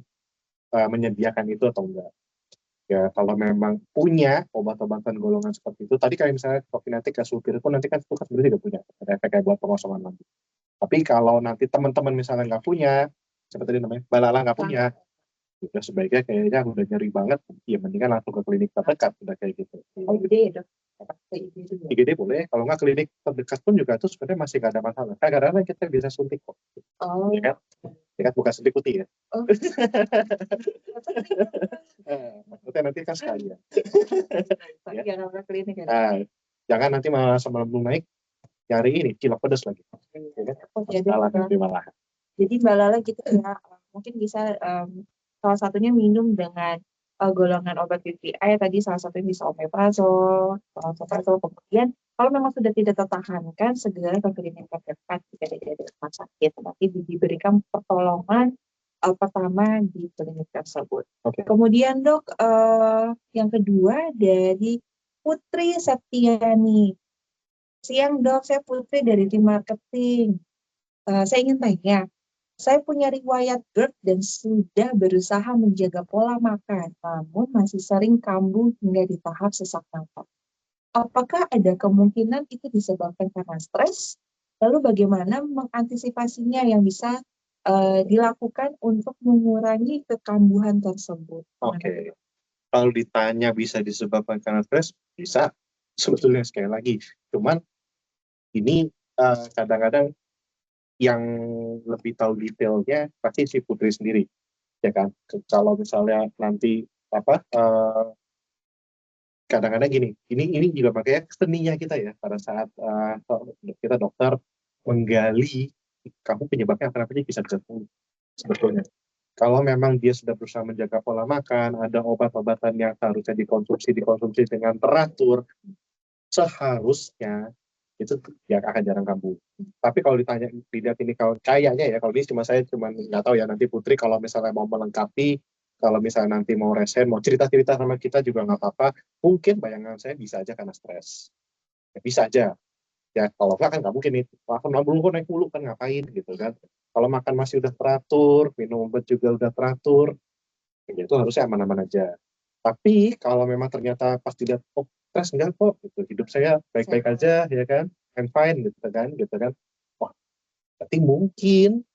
B: menyediakan itu atau enggak. Ya kalau memang punya obat-obatan golongan seperti itu, tadi kayak misalnya Cofinetix ya supir itu nanti kan itu kan sebenarnya tidak punya ada efek kayak buat pengosongan lambung. Tapi kalau nanti teman-teman misalnya nggak punya, seperti tadi namanya, balala nggak punya, udah sebaiknya kayaknya udah nyeri banget, ya mendingan langsung ke klinik terdekat udah kayak gitu.
A: Kalau gede ya dok, ke IGD ya.
B: IGD boleh, kalau nggak klinik terdekat pun juga itu sebenarnya masih nggak ada masalah. Kadang-kadang kita bisa suntik kok,
A: Oh,
B: ya kan? Ya kan bukan suntik putih ya.
A: oh.
B: Maksudnya nanti kan sekalian. Ya.
A: Iya, nggak klinik ya.
B: Nah, jangan nanti malah sebelum naik nyari ini cilok pedas lagi. Ya kan?
A: Oh, jadi
B: Salah nanti malah.
A: jadi Mbak Lala gitu ya, mungkin bisa salah satunya minum dengan golongan obat PPI tadi salah satunya bisa omeprazol, lansoprazol. Kemudian kalau memang sudah tidak tertahankan segera ke klinik terdekat jika tidak ada rumah sakit, nanti diberikan pertolongan pertama di klinik tersebut.
B: Oke.
A: Kemudian dok, yang kedua dari Putri Septiani. Siang dok, saya Putri dari tim marketing. Saya ingin tanya, saya punya riwayat GERD dan sudah berusaha menjaga pola makan, namun masih sering kambuh hingga di tahap sesak nafas. Apakah ada kemungkinan itu disebabkan karena stres? Lalu bagaimana mengantisipasinya yang bisa dilakukan untuk mengurangi kekambuhan tersebut?
B: Oke. Kalau ditanya bisa disebabkan karena stres, bisa. Sebetulnya sekali lagi. Cuman ini kadang-kadang yang lebih tahu detailnya pasti si Putri sendiri, ya kan? Kalau misalnya nanti apa kadang-kadang gini, ini juga makanya seninya kita ya pada saat kita dokter menggali kamu penyebabnya apa sih bisa ditemukan sebetulnya. Kalau memang dia sudah berusaha menjaga pola makan, ada obat-obatan yang harusnya dikonsumsi dengan teratur, seharusnya itu ya akan jarang kambuh. Tapi kalau ditanya tidak ini kalau kayaknya ya kalau ini saya cuma nggak tahu ya nanti Putri kalau misalnya mau melengkapi, kalau misalnya nanti mau resen mau cerita-cerita sama kita juga nggak apa-apa. Mungkin bayangan saya bisa aja karena stres. Ya, bisa aja. Ya kalau nggak kan nggak mungkin nih. Makan lambung kok naik mulu kan ngapain gitu kan. Kalau makan masih udah teratur, minum obat juga udah teratur, ya itu harusnya aman-aman aja. Tapi kalau memang ternyata pas dilihat, oh stres enggak kok, gitu. Hidup saya baik-baik aja, ya kan, I'm fine, gitu kan. Wah, berarti mungkin,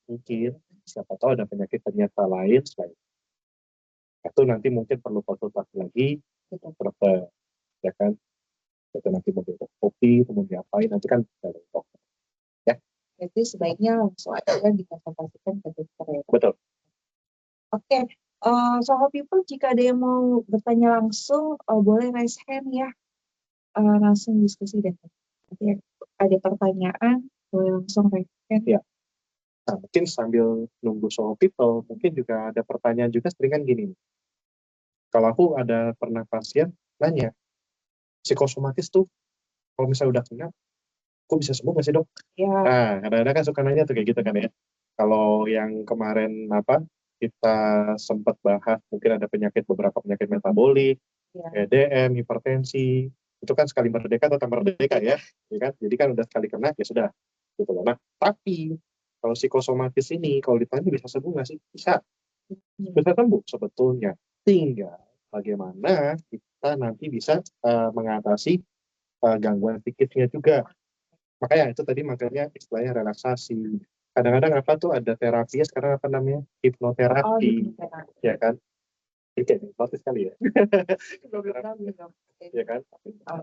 B: siapa tahu ada penyakit ternyata lain selain itu nanti mungkin perlu konsultasi lagi ke dokter, ya kan. Itu nanti mau diminum kopi, mau diapain, nanti kan dari dokter, ya.
A: Jadi sebaiknya langsung aja dikonsultasikan ke dokter ya.
B: Betul.
A: Oke, Soho People jika ada yang mau bertanya langsung, boleh raise hand ya. Langsung diskusi deh. Nanti ada pertanyaan, boleh langsung raise hand.
B: Ya. Nah, mungkin sambil nunggu Soho People, mungkin juga ada pertanyaan juga sering kan gini. Kalau aku ada pernah pasien nanya, psikosomatis tuh kalau misalnya udah kena, kok bisa sembuh nggak sih dok?
A: Ya.
B: Nah, kadang-kadang kan suka nanya tuh kayak gitu kan ya. Kalau yang kemarin kita sempat bahas mungkin ada beberapa penyakit metabolik, EDM, hipertensi, itu kan sekali merdeka atau tak merdeka ya kan? Jadi kan udah sekali kena ya sudah gitu loh. Nah, tapi kalau psikosomatis ini kalau ditanya bisa sembuh nggak sih? Bisa sembuh sebetulnya. Tinggal bagaimana kita nanti bisa mengatasi gangguan psikisnya juga. Makanya itu tadi makanya istilahnya relaksasi. Kadang-kadang ada terapi sekarang namanya hipnoterapi, ya kan? Itu kayak hipnotis kali ya. Ya kan?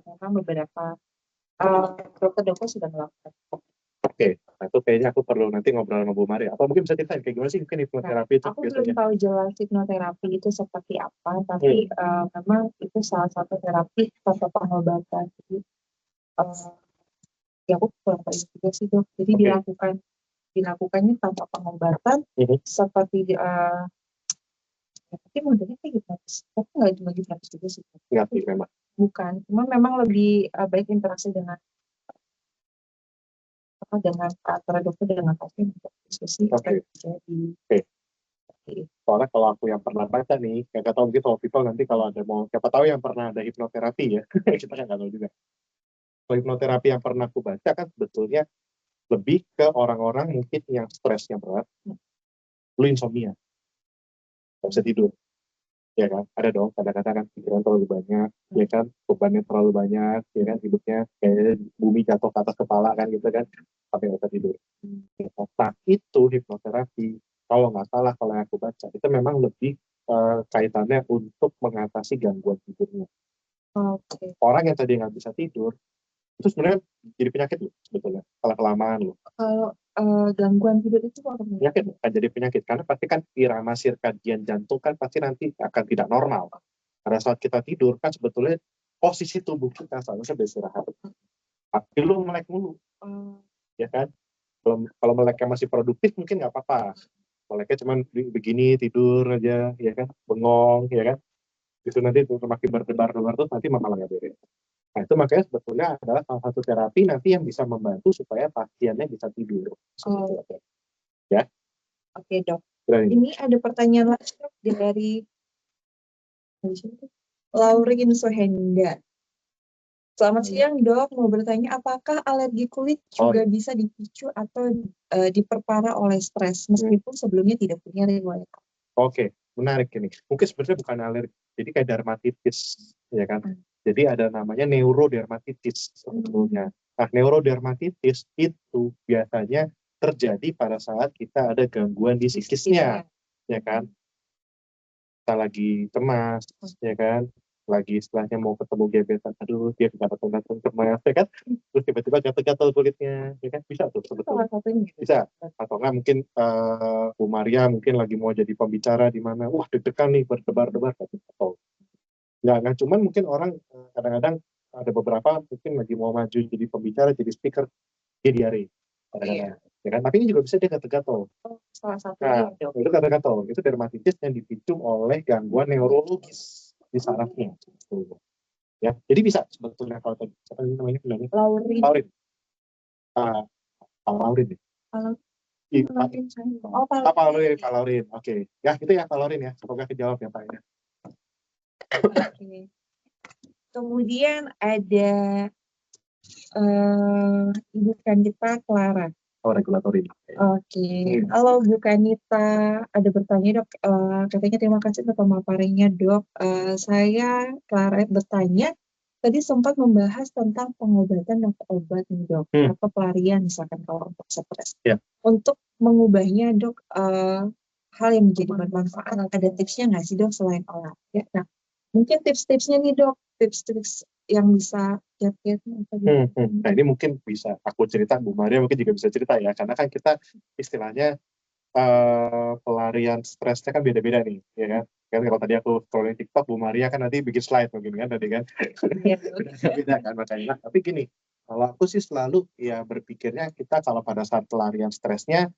A: Memang beberapa dokter sudah melakukan.
B: Oke, nah itu kayaknya aku perlu nanti ngobrol sama Bu Maria. Atau mungkin bisa ceritain kayak gimana sih mungkin hipnoterapi itu
A: Aku
B: biasanya?
A: belum tahu jelas hipnoterapi itu seperti apa, tapi memang itu salah satu terapi atau pengobatan. Jadi ya aku kurang tahu juga sih dok. Jadi dilakukannya tanpa pengobatan seperti tapi modelnya kayak hipnotis. Tapi nggak cuma hipnotis juga sih.
B: Nggak sih memang.
A: Bukan, cuma memang lebih baik interaksi dengan antara dokter dengan pasien untuk diskusi.
B: Oke. Soalnya kalau aku yang pernah baca nih, nggak tahu mungkin kalau people nanti kalau ada mau, siapa tahu yang pernah ada hipnoterapi ya, kita kan nggak tahu juga. Kalau hipnoterapi yang pernah aku baca kan sebetulnya lebih ke orang-orang mungkin yang stresnya berat, lu insomnia, nggak bisa tidur. ya kan? Ada dong, kadang-kadang kan pikiran terlalu banyak, ya kan? Bebannya terlalu banyak, ya kan? Hidupnya kayak bumi jatuh ke atas kepala kan gitu kan, sampai nggak bisa tidur. Nah, itu hipnoterapi, kalau nggak salah, kalau yang aku baca, itu memang lebih kaitannya untuk mengatasi gangguan tidurnya.
A: Oke.
B: Orang yang tadi nggak bisa tidur, itu sebenarnya jadi penyakit loh, sebetulnya. Kalau kelamaan loh.
A: Kalau gangguan tidur itu apa?
B: Penyakit akan jadi penyakit, karena pasti kan irama sirkadian jantung kan pasti nanti akan tidak normal. Pada saat kita tidur kan sebetulnya posisi tubuh kita seharusnya beristirahat. Tapi lu melek mulu, ya kan? Kalau meleknya masih produktif mungkin nggak apa-apa. Meleknya cuman begini tidur aja, ya kan? Bengong, ya kan? Itu nanti makin berdebar-debar tuh nanti malah nggak beres. Nah, itu makanya sebetulnya adalah salah satu terapi nanti yang bisa membantu supaya pasiennya bisa tidur. Ya,
A: Oke dok.
B: berani.
A: Ini ada pertanyaan lagi dok, dari Laurin Sohenda. Selamat siang dok, mau bertanya apakah alergi kulit juga bisa dipicu atau diperparah oleh stres meskipun sebelumnya tidak punya riwayat?
B: Oke, menarik ini. Mungkin sebenarnya bukan alergi, jadi kayak dermatitis, ya kan? Jadi ada namanya neurodermatitis sebetulnya. Nah, neurodermatitis itu biasanya terjadi pada saat kita ada gangguan di psikisnya, ya kan? Kita lagi cemas, ya kan? Lagi istilahnya mau ketemu gebetan, aduh dia datang cemas, ya kan? Terus tiba-tiba gatel-gatel kulitnya, ya kan? Bisa tuh sebetulnya. Bisa. Atau enggak mungkin Bu Maria mungkin lagi mau jadi pembicara di mana, wah deg-degan nih berdebar-debar, atau nggak cuman mungkin orang kadang-kadang ada beberapa mungkin lagi mau maju jadi pembicara, jadi speaker, dia diare kadang-kadang, ya kan? Tapi ini juga bisa dia gatel-gatel.
A: Salah satunya
B: Nah, itu gatel-gatel, itu dermatitis yang dipicu oleh gangguan neurologis di sarafnya. Ya, jadi bisa sebetulnya kalau tadi apa namanya?
A: Laurin.
B: Laurin. Ah, Pak Laurin ya.
A: Oh,
B: Pak Laurin, Pak Laurin. Oke. Ya, itu ya Pak Laurin ya. Semoga kejawab ya Pak ya.
A: Oke. Kemudian ada Ibu Kanita Clara.
B: Oh, regulatory.
A: Oke. Halo Bu Kanita, ada bertanya dok. Katanya terima kasih untuk pemaparannya dok. Saya Clara bertanya, tadi sempat membahas tentang pengobatan dan obat nih dok, atau pelarian misalkan kalau untuk stres. Untuk mengubahnya dok, hal yang menjadi bermanfaat, ada tipsnya nggak sih dok selain olahraga? Nah, mungkin tips-tipsnya nih dok, tips-tips yang bisa kiat-kiat.
B: Nah, ini mungkin bisa aku cerita, Bu Maria mungkin juga bisa cerita ya, karena kan kita istilahnya pelarian stresnya kan beda-beda nih, ya kan? Kan kalau tadi aku scrolling TikTok, Bu Maria kan nanti bikin slide mungkin kan tadi kan. Beda kan makanya. Tapi gini, kalau aku sih selalu ya berpikirnya kita kalau pada saat pelarian stresnya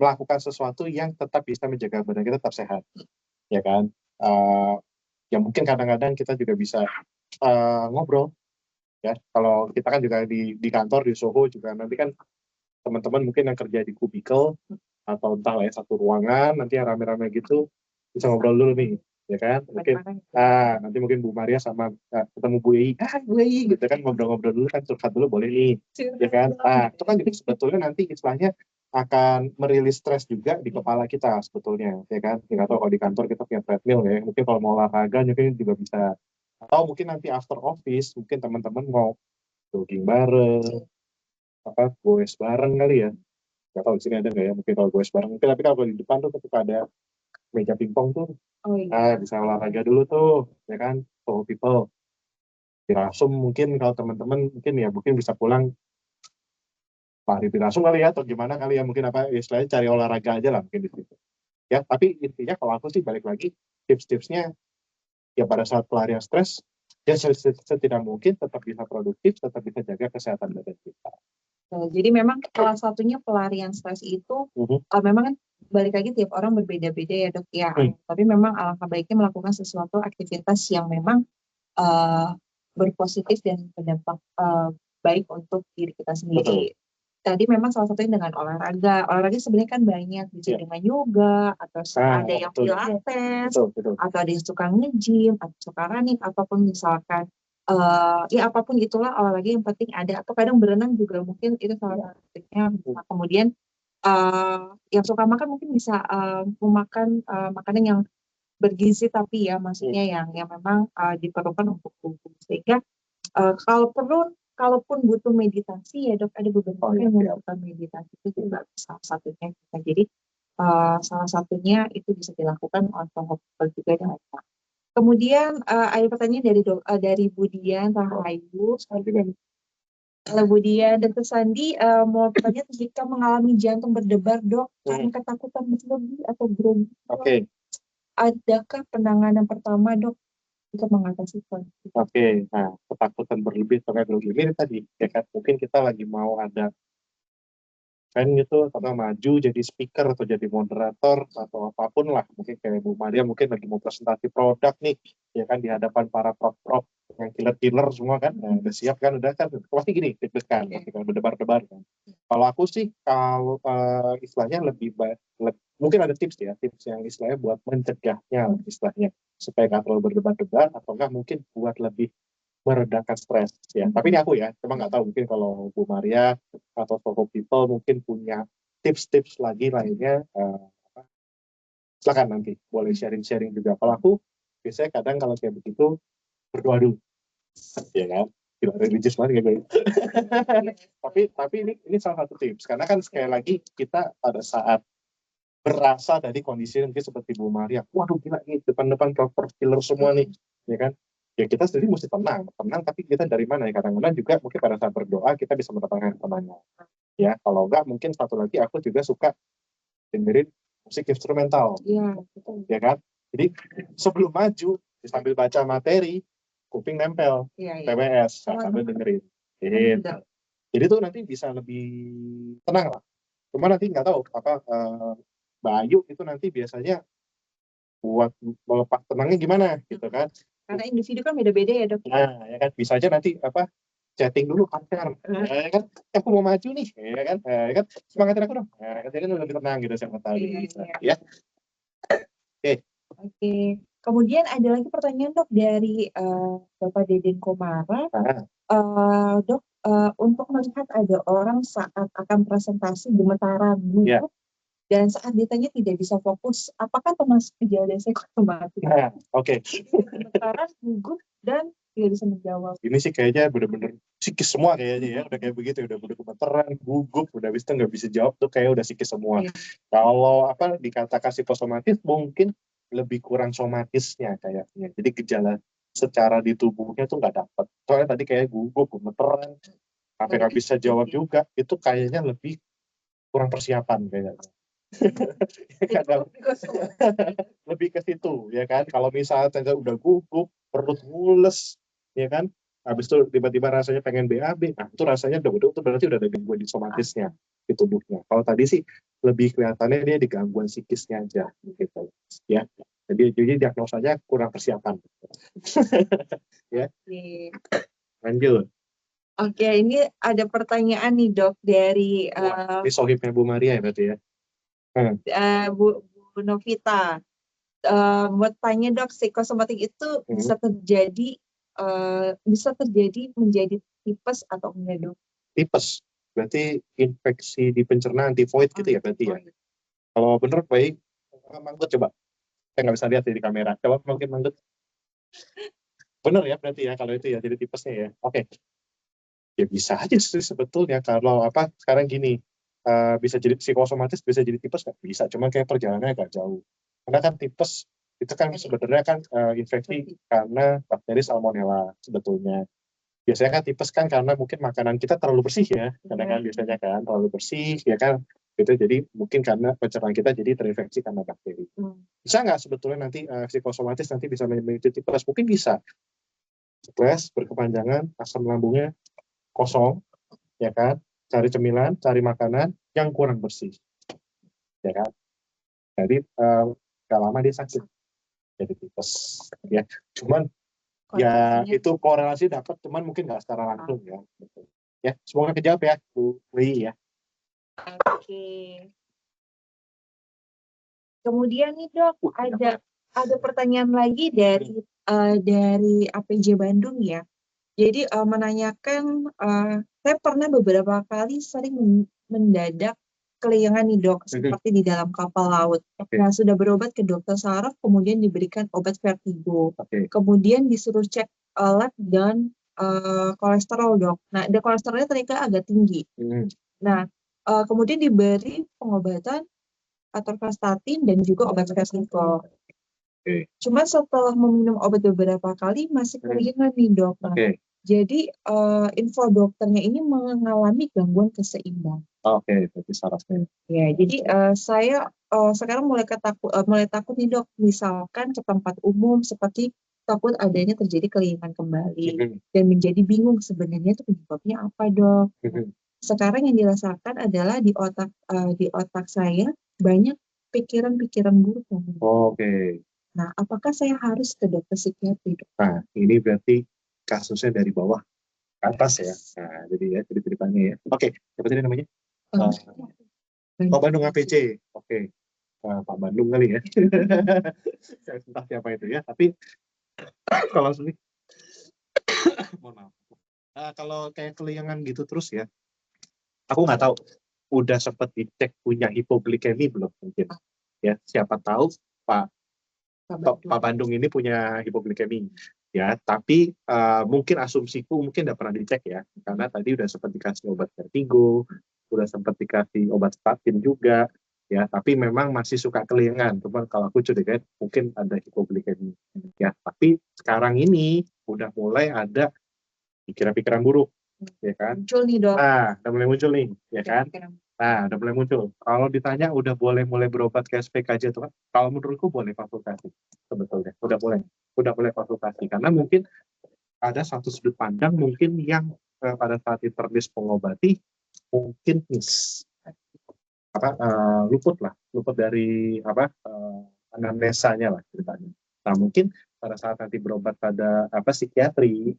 B: melakukan sesuatu yang tetap bisa menjaga badan kita tetap sehat, ya kan? Ya mungkin kadang-kadang kita juga bisa ngobrol, ya. Kalau kita kan juga di kantor di Soho juga nanti kan teman-teman mungkin yang kerja di kubikel atau entah lah ya satu ruangan nanti yang rame-rame gitu bisa ngobrol dulu nih, ya kan? Mungkin nanti mungkin Bu Maria sama ketemu Bu Ei, Bu Ei gitu kan, ngobrol-ngobrol dulu kan, curhat dulu boleh nih, ya kan? Itu kan juga sebetulnya nanti istilahnya akan merilis stres juga di kepala kita sebetulnya, ya kan? Nggak tahu kalau di kantor kita punya treadmill ya, mungkin kalau mau olahraga mungkin juga bisa, atau mungkin nanti after office mungkin teman-teman mau jogging bareng, goes bareng kali ya. Nggak tahu di sini ada nggak ya, mungkin kalau goes bareng. Mungkin, tapi kalau di depan tuh ketika ada meja pingpong tuh, bisa olahraga dulu tuh, ya kan? For people. Dirasum mungkin kalau teman-teman mungkin ya mungkin bisa pulang lari dirasum kali ya, atau gimana kali ya, mungkin apa istilahnya cari olahraga aja lah mungkin di situ. Ya, tapi intinya kalau aku sih balik lagi, tips-tipsnya ya pada saat pelarian stres, ya setidak mungkin tetap bisa produktif, tetap bisa jaga kesehatan badan kita.
A: Jadi memang salah satunya pelarian stres itu memang kan balik lagi tiap orang berbeda-beda ya dok ya. Tapi memang alangkah baiknya melakukan sesuatu aktivitas yang memang berpositif dan berdampak baik untuk diri kita sendiri. Tadi memang salah satunya dengan olahraga. Olahraga sebenarnya kan banyak, bisa dengan yoga, atau ada yang pilates, atau ada yang suka nge-gym, atau suka running, apapun misalkan. Ya apapun itulah olahraga yang penting ada, atau kadang berenang juga mungkin itu salah satunya. Nah, kemudian yang suka makan mungkin bisa memakan makanan yang bergizi tapi ya maksudnya yang memang diperlukan untuk tubuh. Sehingga kalaupun butuh meditasi ya dok, ada beberapa yang membutuhkan meditasi itu juga salah satunya. Jadi salah satunya itu bisa dilakukan oleh pengobatan juga dengan Pak. Kemudian ada pertanyaan dari Budian Rahayu. Kalau Budian dan Sandi mau bertanya, jika mengalami jantung berdebar dok karena ketakutan berlebih atau grogi, adakah penanganan pertama dok untuk mengatasi kondisi?
B: Nah ketakutan berlebih atau grogi ini tadi ya kan, mungkin kita lagi mau ada gitu, atau maju jadi speaker atau jadi moderator atau apapun lah, mungkin kayak Bu Maria mungkin lagi mau presentasi produk nih ya kan, di hadapan para prof yang killer semua kan, udah siap kan, udah kan pasti gini deg-degan, pasti kan berdebar-debar kan. Kalau aku sih kalau istilahnya mungkin ada tips yang istilahnya buat mencegahnya istilahnya, supaya nggak terlalu berdebar-debar, atau enggak mungkin buat lebih meredakan stres ya. Tapi ini aku ya, cuma nggak tahu mungkin kalau Bu Maria atau Soko People mungkin punya tips-tips lagi lainnya, silakan nanti boleh sharing-sharing juga. Kalau aku biasanya kadang kalau kayak begitu berdoa dulu, ya kan? Tidak religius banget gitu. tapi ini salah satu tips, karena kan sekali lagi kita pada saat berasa dari kondisi mungkin seperti Bu Maria, waduh gila nih depan-depan proper killer semua nih, ya kan? Ya kita sendiri mesti tenang, tapi kita dari mana ya, kadang-kadang juga mungkin pada saat berdoa kita bisa mendapatkan tenangnya ya. Kalau enggak mungkin satu lagi aku juga suka dengerin musik instrumental ya kan, jadi sebelum maju sambil baca materi kuping nempel TWS sambil dengerin gitu. Jadi tuh nanti bisa lebih tenang lah. Cuma nanti nggak tahu apa Mbak Ayu itu nanti biasanya buat melepas tenangnya gimana gitu kan,
A: karena individu kan beda-beda ya dok.
B: Nah ya kan, bisa aja nanti chatting dulu partner, ya kan, aku mau maju nih, ya kan, semangatin aku dong, ya kan lebih tenang gitu siapa tahu ya.
A: Oke. Kemudian ada lagi pertanyaan dok dari Bapak Deden Komara. Dok, untuk melihat ada orang saat akan presentasi gemetaran gugup dan saat ditanya tidak bisa fokus, apakah termasuk gejala psikosomatik? Gemetaran, gugup, dan tidak bisa menjawab.
B: Ini sih kayaknya bener-bener psikis semua kayaknya ya, udah kayak begitu, udah gemeteran, gugup, udah habis itu nggak bisa jawab tuh kayak udah psikis semua. Kalau dikatakan psikosomatis mungkin lebih kurang somatisnya kayaknya. Jadi gejala secara di tubuhnya tuh nggak dapet. Soalnya tadi kayak gugup, gemeteran, sampai nggak bisa jawab juga, itu kayaknya lebih kurang persiapan kayaknya. Lebih ke situ ya kan. Kalau misalnya udah gugup, perut mules ya kan, habis itu tiba-tiba rasanya pengen BAB, nah itu rasanya itu berarti udah ada gangguan di somatisnya di tubuhnya. Kalau tadi sih lebih kelihatannya dia di gangguan psikisnya aja gitu ya. Jadi diagnosanya kurang persiapan. Ya. Lanjut.
A: Oke, ini ada pertanyaan nih dok dari
B: ini sohibnya Bu Maria ya berarti ya.
A: Bu Novita. Buat tanya dok, psikosomatik itu bisa terjadi menjadi tipes atau enggak dok?
B: Tipes berarti infeksi di pencernaan, tifoid gitu ya berarti ya. Kalau bener baik, Manggut coba. Saya nggak bisa lihat di kamera. Coba mungkin Manggut. Bener ya berarti ya kalau itu ya jadi tipesnya ya. Oke. Ya bisa aja sih sebetulnya, kalau sekarang gini, bisa jadi psikosomatis, bisa jadi tipes nggak bisa, cuma kayak perjalanannya agak jauh. Karena kan tipes itu kan sebenarnya kan infeksi karena bakteri salmonella sebetulnya. Biasanya kan tipes kan karena mungkin makanan kita terlalu bersih ya, karena kan biasanya kan terlalu bersih ya kan, itu jadi mungkin karena pencernaan kita jadi terinfeksi karena bakteri. Bisa nggak sebetulnya nanti psikosomatis nanti bisa memicu tipes? Mungkin bisa. Stres berkepanjangan, asam lambungnya kosong, ya kan, cari cemilan, cari makanan yang kurang bersih, ya kan. Jadi gak lama dia sakit, jadi tipes, ya. Cuman ya itu korelasi dapat, cuman mungkin nggak secara langsung ya. Ya, semoga kejawab ya, Bu Wi ya.
A: Oke. Kemudian nih dok, ada pertanyaan lagi dari APJ Bandung ya. Jadi menanyakan, saya pernah beberapa kali sering mendadak keliengan nih dok, seperti di dalam kapal laut. Nah, sudah berobat ke dokter saraf, kemudian diberikan obat vertigo. Kemudian disuruh cek lab dan kolesterol dok. Nah, kolesterolnya ternyata agak tinggi. Nah, kemudian diberi pengobatan atorvastatin dan juga obat vertigo. Cuma setelah meminum obat beberapa kali masih keliengan nih dok. Nah, jadi info dokternya ini mengalami gangguan keseimbangan.
B: Berarti sarafnya.
A: Ya, jadi saya sekarang mulai takut nih dok, misalkan ke tempat umum seperti takut adanya terjadi keliengan kembali dan menjadi bingung sebenarnya itu penyebabnya apa dok. Sekarang yang dirasakan adalah di otak saya banyak pikiran-pikiran buruk. Nah, apakah saya harus ke dokter psikiatri dok?
B: Nah, ini berarti kasusnya dari bawah ke atas ya. Nah, jadi ya ceritanya ya. Siapa tadi namanya? Pak Bandung APC. Pak Bandung kali ya. Saya entah siapa itu ya. Tapi kalau sini, mohon maaf. Kalau kayak keliengan gitu terus ya, aku nggak tahu. Udah sempat dicek punya hipoglikemi belum mungkin? Ya, siapa tahu Pak Bandung ini punya hipoglikemi. Ya, tapi mungkin asumsiku mungkin tidak pernah dicek ya, karena tadi udah sempat dikasih obat vertigo, udah sempat dikasih obat statin juga, ya, tapi memang masih suka keliengan. Cuman kalau aku curiga mungkin ada hipoglikemi, ya. Tapi sekarang ini udah mulai ada pikiran-pikiran buruk, ya kan?
A: Muncul nih dok.
B: Udah mulai muncul nih, ya kan? Udah mulai muncul. Kalau ditanya udah mulai berobat ke SPKJ atau kan? Kalau menurutku boleh konsultasi sebetulnya. Udah boleh konsultasi karena mungkin ada satu sudut pandang mungkin yang pada saat internis pengobati mungkin luput dari anamnesanya lah ceritanya. Nah, mungkin pada saat nanti berobat pada psikiatri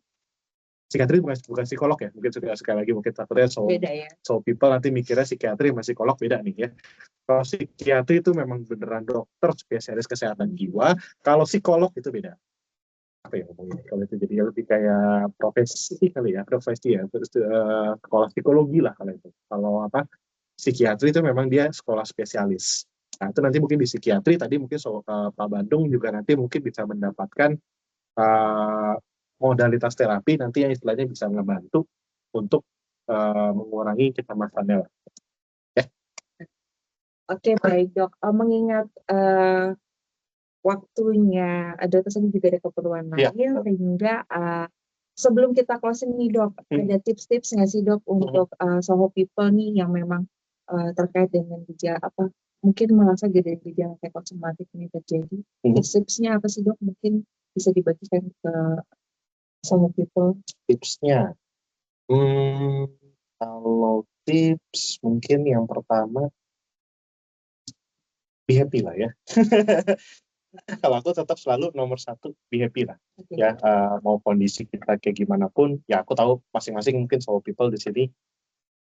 B: bukan psikolog ya, mungkin sekali lagi mungkin takutnya so people nanti mikirnya psikiatri sama psikolog beda nih ya. Kalau psikiatri itu memang beneran dokter spesialis kesehatan jiwa, kalau psikolog itu beda. Apa ya ngomongnya? Kalau itu jadi lebih kayak profesi kali ya, terus sekolah psikologi lah kalau itu. Kalau psikiatri itu memang dia sekolah spesialis. Nah, itu nanti mungkin di psikiatri tadi mungkin Pak Bandung juga nanti mungkin bisa mendapatkan modalitas terapi nanti yang istilahnya bisa membantu untuk mengurangi kecemasannya.
A: Oke, baik dok. Mengingat waktunya, dokter sendiri juga ada keperluan lain, sehingga sebelum kita closing nih dok, ada tips-tips nggak sih dok untuk Soho people nih yang memang terkait dengan gejala mungkin merasa gejala psikosomatik ini terjadi. Tips-tipsnya apa sih dok? Mungkin bisa dibagikan ke Soho people.
B: Tipsnya, kalau tips mungkin yang pertama be happy lah ya. Kalau aku tetap selalu nomor satu be happy lah. Ya, mau kondisi kita kayak gimana pun, ya aku tahu masing-masing mungkin Soho people di sini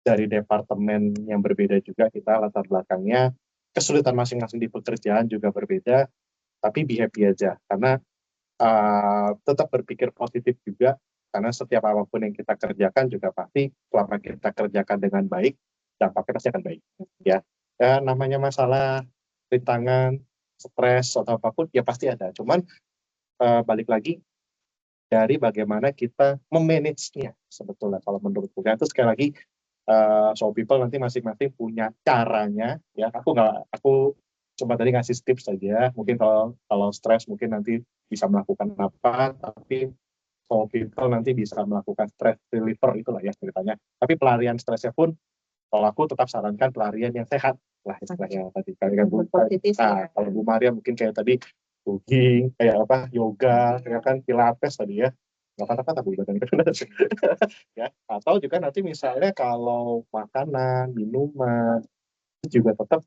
B: dari departemen yang berbeda juga, kita latar belakangnya, kesulitan masing-masing di pekerjaan juga berbeda, tapi be happy aja, karena tetap berpikir positif juga, karena setiap apapun yang kita kerjakan juga pasti selama kita kerjakan dengan baik, dampaknya pasti akan baik. Ya, namanya masalah rintangan, stres atau apapun ya pasti ada. Cuman balik lagi dari bagaimana kita memanage-nya sebetulnya kalau menurut gue. Itu sekali lagi Soho people nanti masing-masing punya caranya ya. Aku cuma tadi ngasih tips saja. Mungkin kalau stres mungkin nanti bisa melakukan apa, tapi Soho people nanti bisa melakukan stress reliever itulah ya ceritanya. Tapi pelarian stresnya pun kalau aku tetap sarankan pelarian yang sehat lah istilahnya tadi. Kalau Bu Maria mungkin kayak tadi jogging, kayak yoga, kayak kan pilates tadi ya. Nggak kata-kata Bu badan ya. Atau juga nanti misalnya kalau makanan, minuman itu juga tetap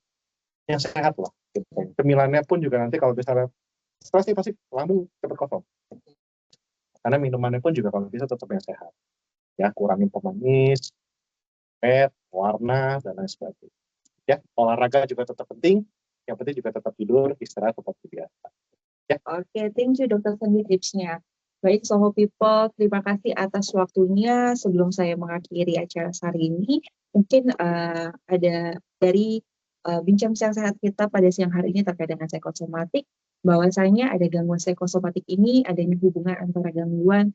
B: yang sehat lah. Gitu. Cemilannya pun juga nanti kalau misalnya stres pasti lambung cepat kosong. Karena minumannya pun juga kalau bisa tetap yang sehat. Ya, kurangin pemanis, warna, dan lain sebagainya. Ya, olahraga juga tetap penting, yang penting juga tetap tidur, istirahat tetap biasa. Ya.
A: Oke, thank you Dokter Sandi tipsnya. Baik Soho people, terima kasih atas waktunya. Sebelum saya mengakhiri acara hari ini, mungkin ada dari bincang-bincang sehat kita pada siang hari ini terkait dengan psikosomatik, bahwasanya ada gangguan psikosomatik ini adanya hubungan antara gangguan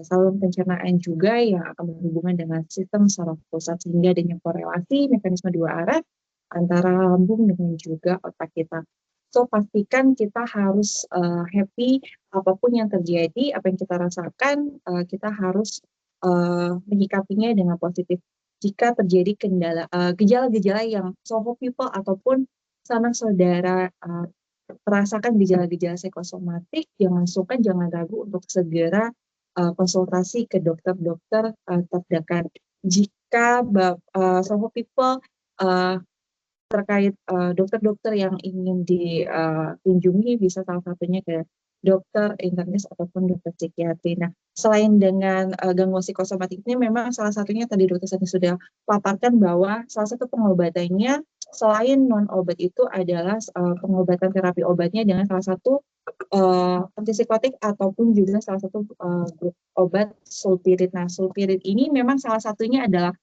A: saluran pencernaan juga yang akan berhubungan dengan sistem saraf pusat, sehingga adanya korelasi mekanisme dua arah antara lambung dengan juga otak kita. So pastikan kita harus happy apapun yang terjadi, apa yang kita rasakan, kita harus menyikapinya dengan positif. Jika terjadi gejala-gejala yang SOHO people ataupun sanak saudara merasakan gejala-gejala psikosomatik, jangan sungkan, jangan ragu untuk segera konsultasi ke dokter-dokter terdekat. Jika SOHO people terkait dokter-dokter yang ingin dikunjungi, bisa salah satunya ke dokter internis ataupun dokter psikiatri. Nah, selain dengan gangguan psikosomatik ini, memang salah satunya tadi dokter Sani sudah paparkan bahwa salah satu pengobatannya selain non obat itu adalah pengobatan terapi obatnya dengan salah satu antipsikotik ataupun juga salah satu obat sulpirit. Nah, sulpirit ini memang salah satunya adalah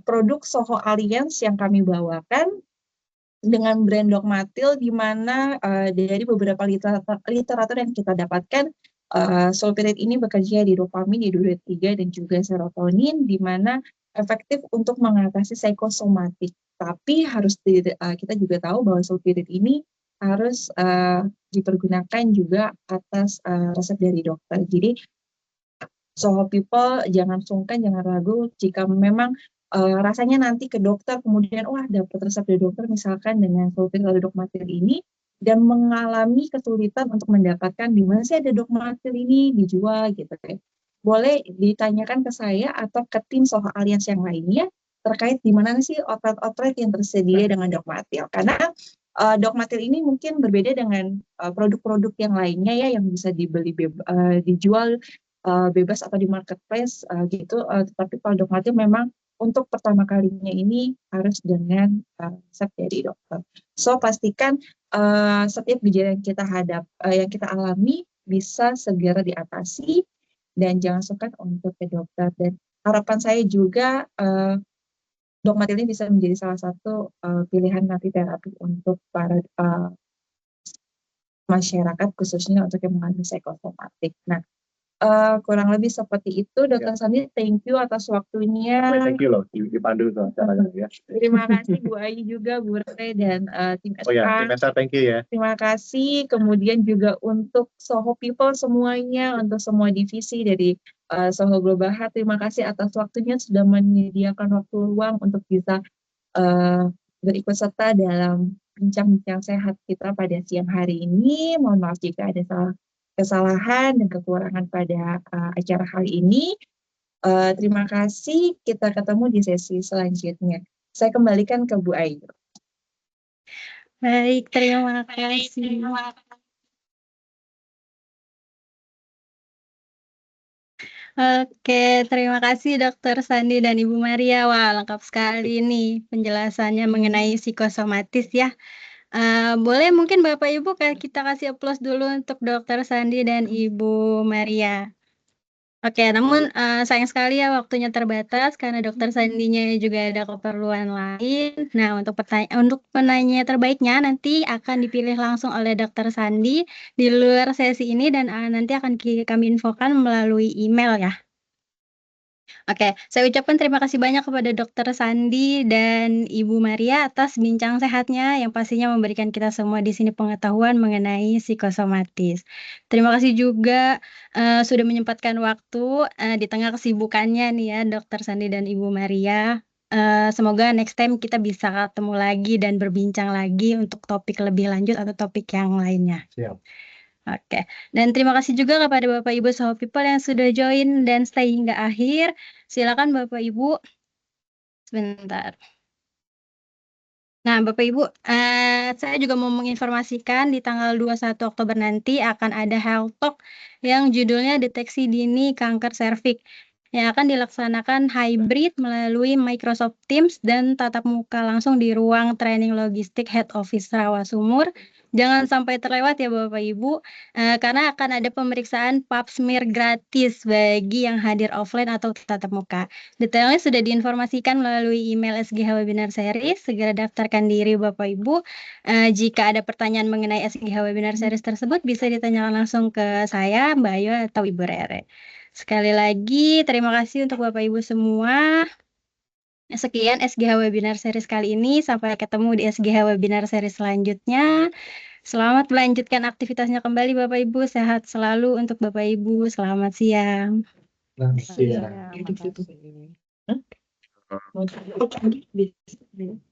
A: produk Soho Alliance yang kami bawakan dengan brand Dogmatil, di mana dari beberapa literatur yang kita dapatkan, sulpirit ini bekerja di dopamin, di diuretika, dan juga serotonin, di mana efektif untuk mengatasi psikosomatik. Tapi harus kita juga tahu bahwa sulpirit ini harus dipergunakan juga atas resep dari dokter. Jadi Soho people jangan sungkan, jangan ragu jika memang rasanya nanti ke dokter, kemudian wah dapat resep dari dokter misalkan dengan sulfit atau Dogmatil ini, dan mengalami kesulitan untuk mendapatkan di mana sih ada Dogmatil ini dijual gitu kan. Boleh ditanyakan ke saya atau ke tim Soho Alliance yang lainnya terkait di mana sih outlet-outlet yang tersedia dengan Dogmatil. Karena Dogmatil ini mungkin berbeda dengan produk-produk yang lainnya ya, yang bisa dijual bebas atau di marketplace gitu. Tetapi kalau Dogmatil memang untuk pertama kalinya ini harus dengan resep dari dokter. So pastikan setiap gejala yang yang kita alami bisa segera diatasi, dan jangan sungkan untuk ke dokter. Dan harapan saya juga Dogmatil ini bisa menjadi salah satu pilihan nanti terapi untuk para masyarakat, khususnya untuk yang mengalami psikosomatik. Nah, kurang lebih seperti itu, Dokter Sandi. Thank you atas waktunya.
B: Thank you loh, dipandu tuh acaranya ya.
A: Terima kasih Bu Ayu juga, Bu Re, dan tim SK.
B: Oh ya, tim SK, thank you ya.
A: Terima kasih. Kemudian juga untuk Soho people semuanya, untuk semua divisi dari Soho Global Health, terima kasih atas waktunya sudah menyediakan waktu luang untuk bisa berikut serta dalam bincang-bincang sehat kita pada siang hari ini. Mohon maaf jika ada kesalahan dan kekurangan pada acara kali ini. Terima kasih, kita ketemu di sesi selanjutnya. Saya kembalikan ke Bu Ayu.
C: Baik, terima kasih. Oke, terima kasih Dokter Sandi dan Ibu Maria. Wah, lengkap sekali nih penjelasannya mengenai psikosomatis ya. Boleh mungkin Bapak Ibu kita kasih aplaus dulu untuk Dokter Sandi dan Ibu Maria. Oke, namun sayang sekali ya waktunya terbatas karena Dokter Sandinya juga ada keperluan lain. Nah, untuk penanya terbaiknya nanti akan dipilih langsung oleh Dokter Sandi di luar sesi ini, dan nanti akan kami infokan melalui email ya. Oke, saya ucapkan terima kasih banyak kepada Dokter Sandi dan Ibu Maria atas bincang sehatnya yang pastinya memberikan kita semua di sini pengetahuan mengenai psikosomatis. Terima kasih juga sudah menyempatkan waktu di tengah kesibukannya nih ya Dokter Sandi dan Ibu Maria. Semoga next time kita bisa ketemu lagi dan berbincang lagi untuk topik lebih lanjut atau topik yang lainnya.
B: Siap.
C: Oke, dan terima kasih juga kepada Bapak Ibu Soho People yang sudah join dan stay hingga akhir. Silakan Bapak Ibu. Sebentar. Nah, Bapak Ibu, saya juga mau menginformasikan di tanggal 21 Oktober nanti akan ada Health Talk yang judulnya Deteksi Dini Kanker Serviks. yang akan dilaksanakan hybrid melalui Microsoft Teams dan tatap muka langsung di ruang training logistik Head Office Rawasumur. Jangan sampai terlewat ya Bapak Ibu, karena akan ada pemeriksaan pap smear gratis bagi yang hadir offline atau tatap muka. Detailnya sudah diinformasikan melalui email SGH Webinar Series. Segera daftarkan diri Bapak Ibu. Jika ada pertanyaan mengenai SGH Webinar Series tersebut, bisa ditanyakan langsung ke saya, Mbak Ayu, atau Ibu Rere. Sekali lagi, terima kasih untuk Bapak Ibu semua. Sekian SGH Webinar Series kali ini. Sampai ketemu di SGH Webinar Series selanjutnya. Selamat melanjutkan aktivitasnya kembali Bapak Ibu. Sehat selalu untuk Bapak Ibu. Selamat siang.
B: Nah,
A: Iya,
B: iya.
A: gitu.
D: Makasih.
A: Hah? Mau coba? Bisa.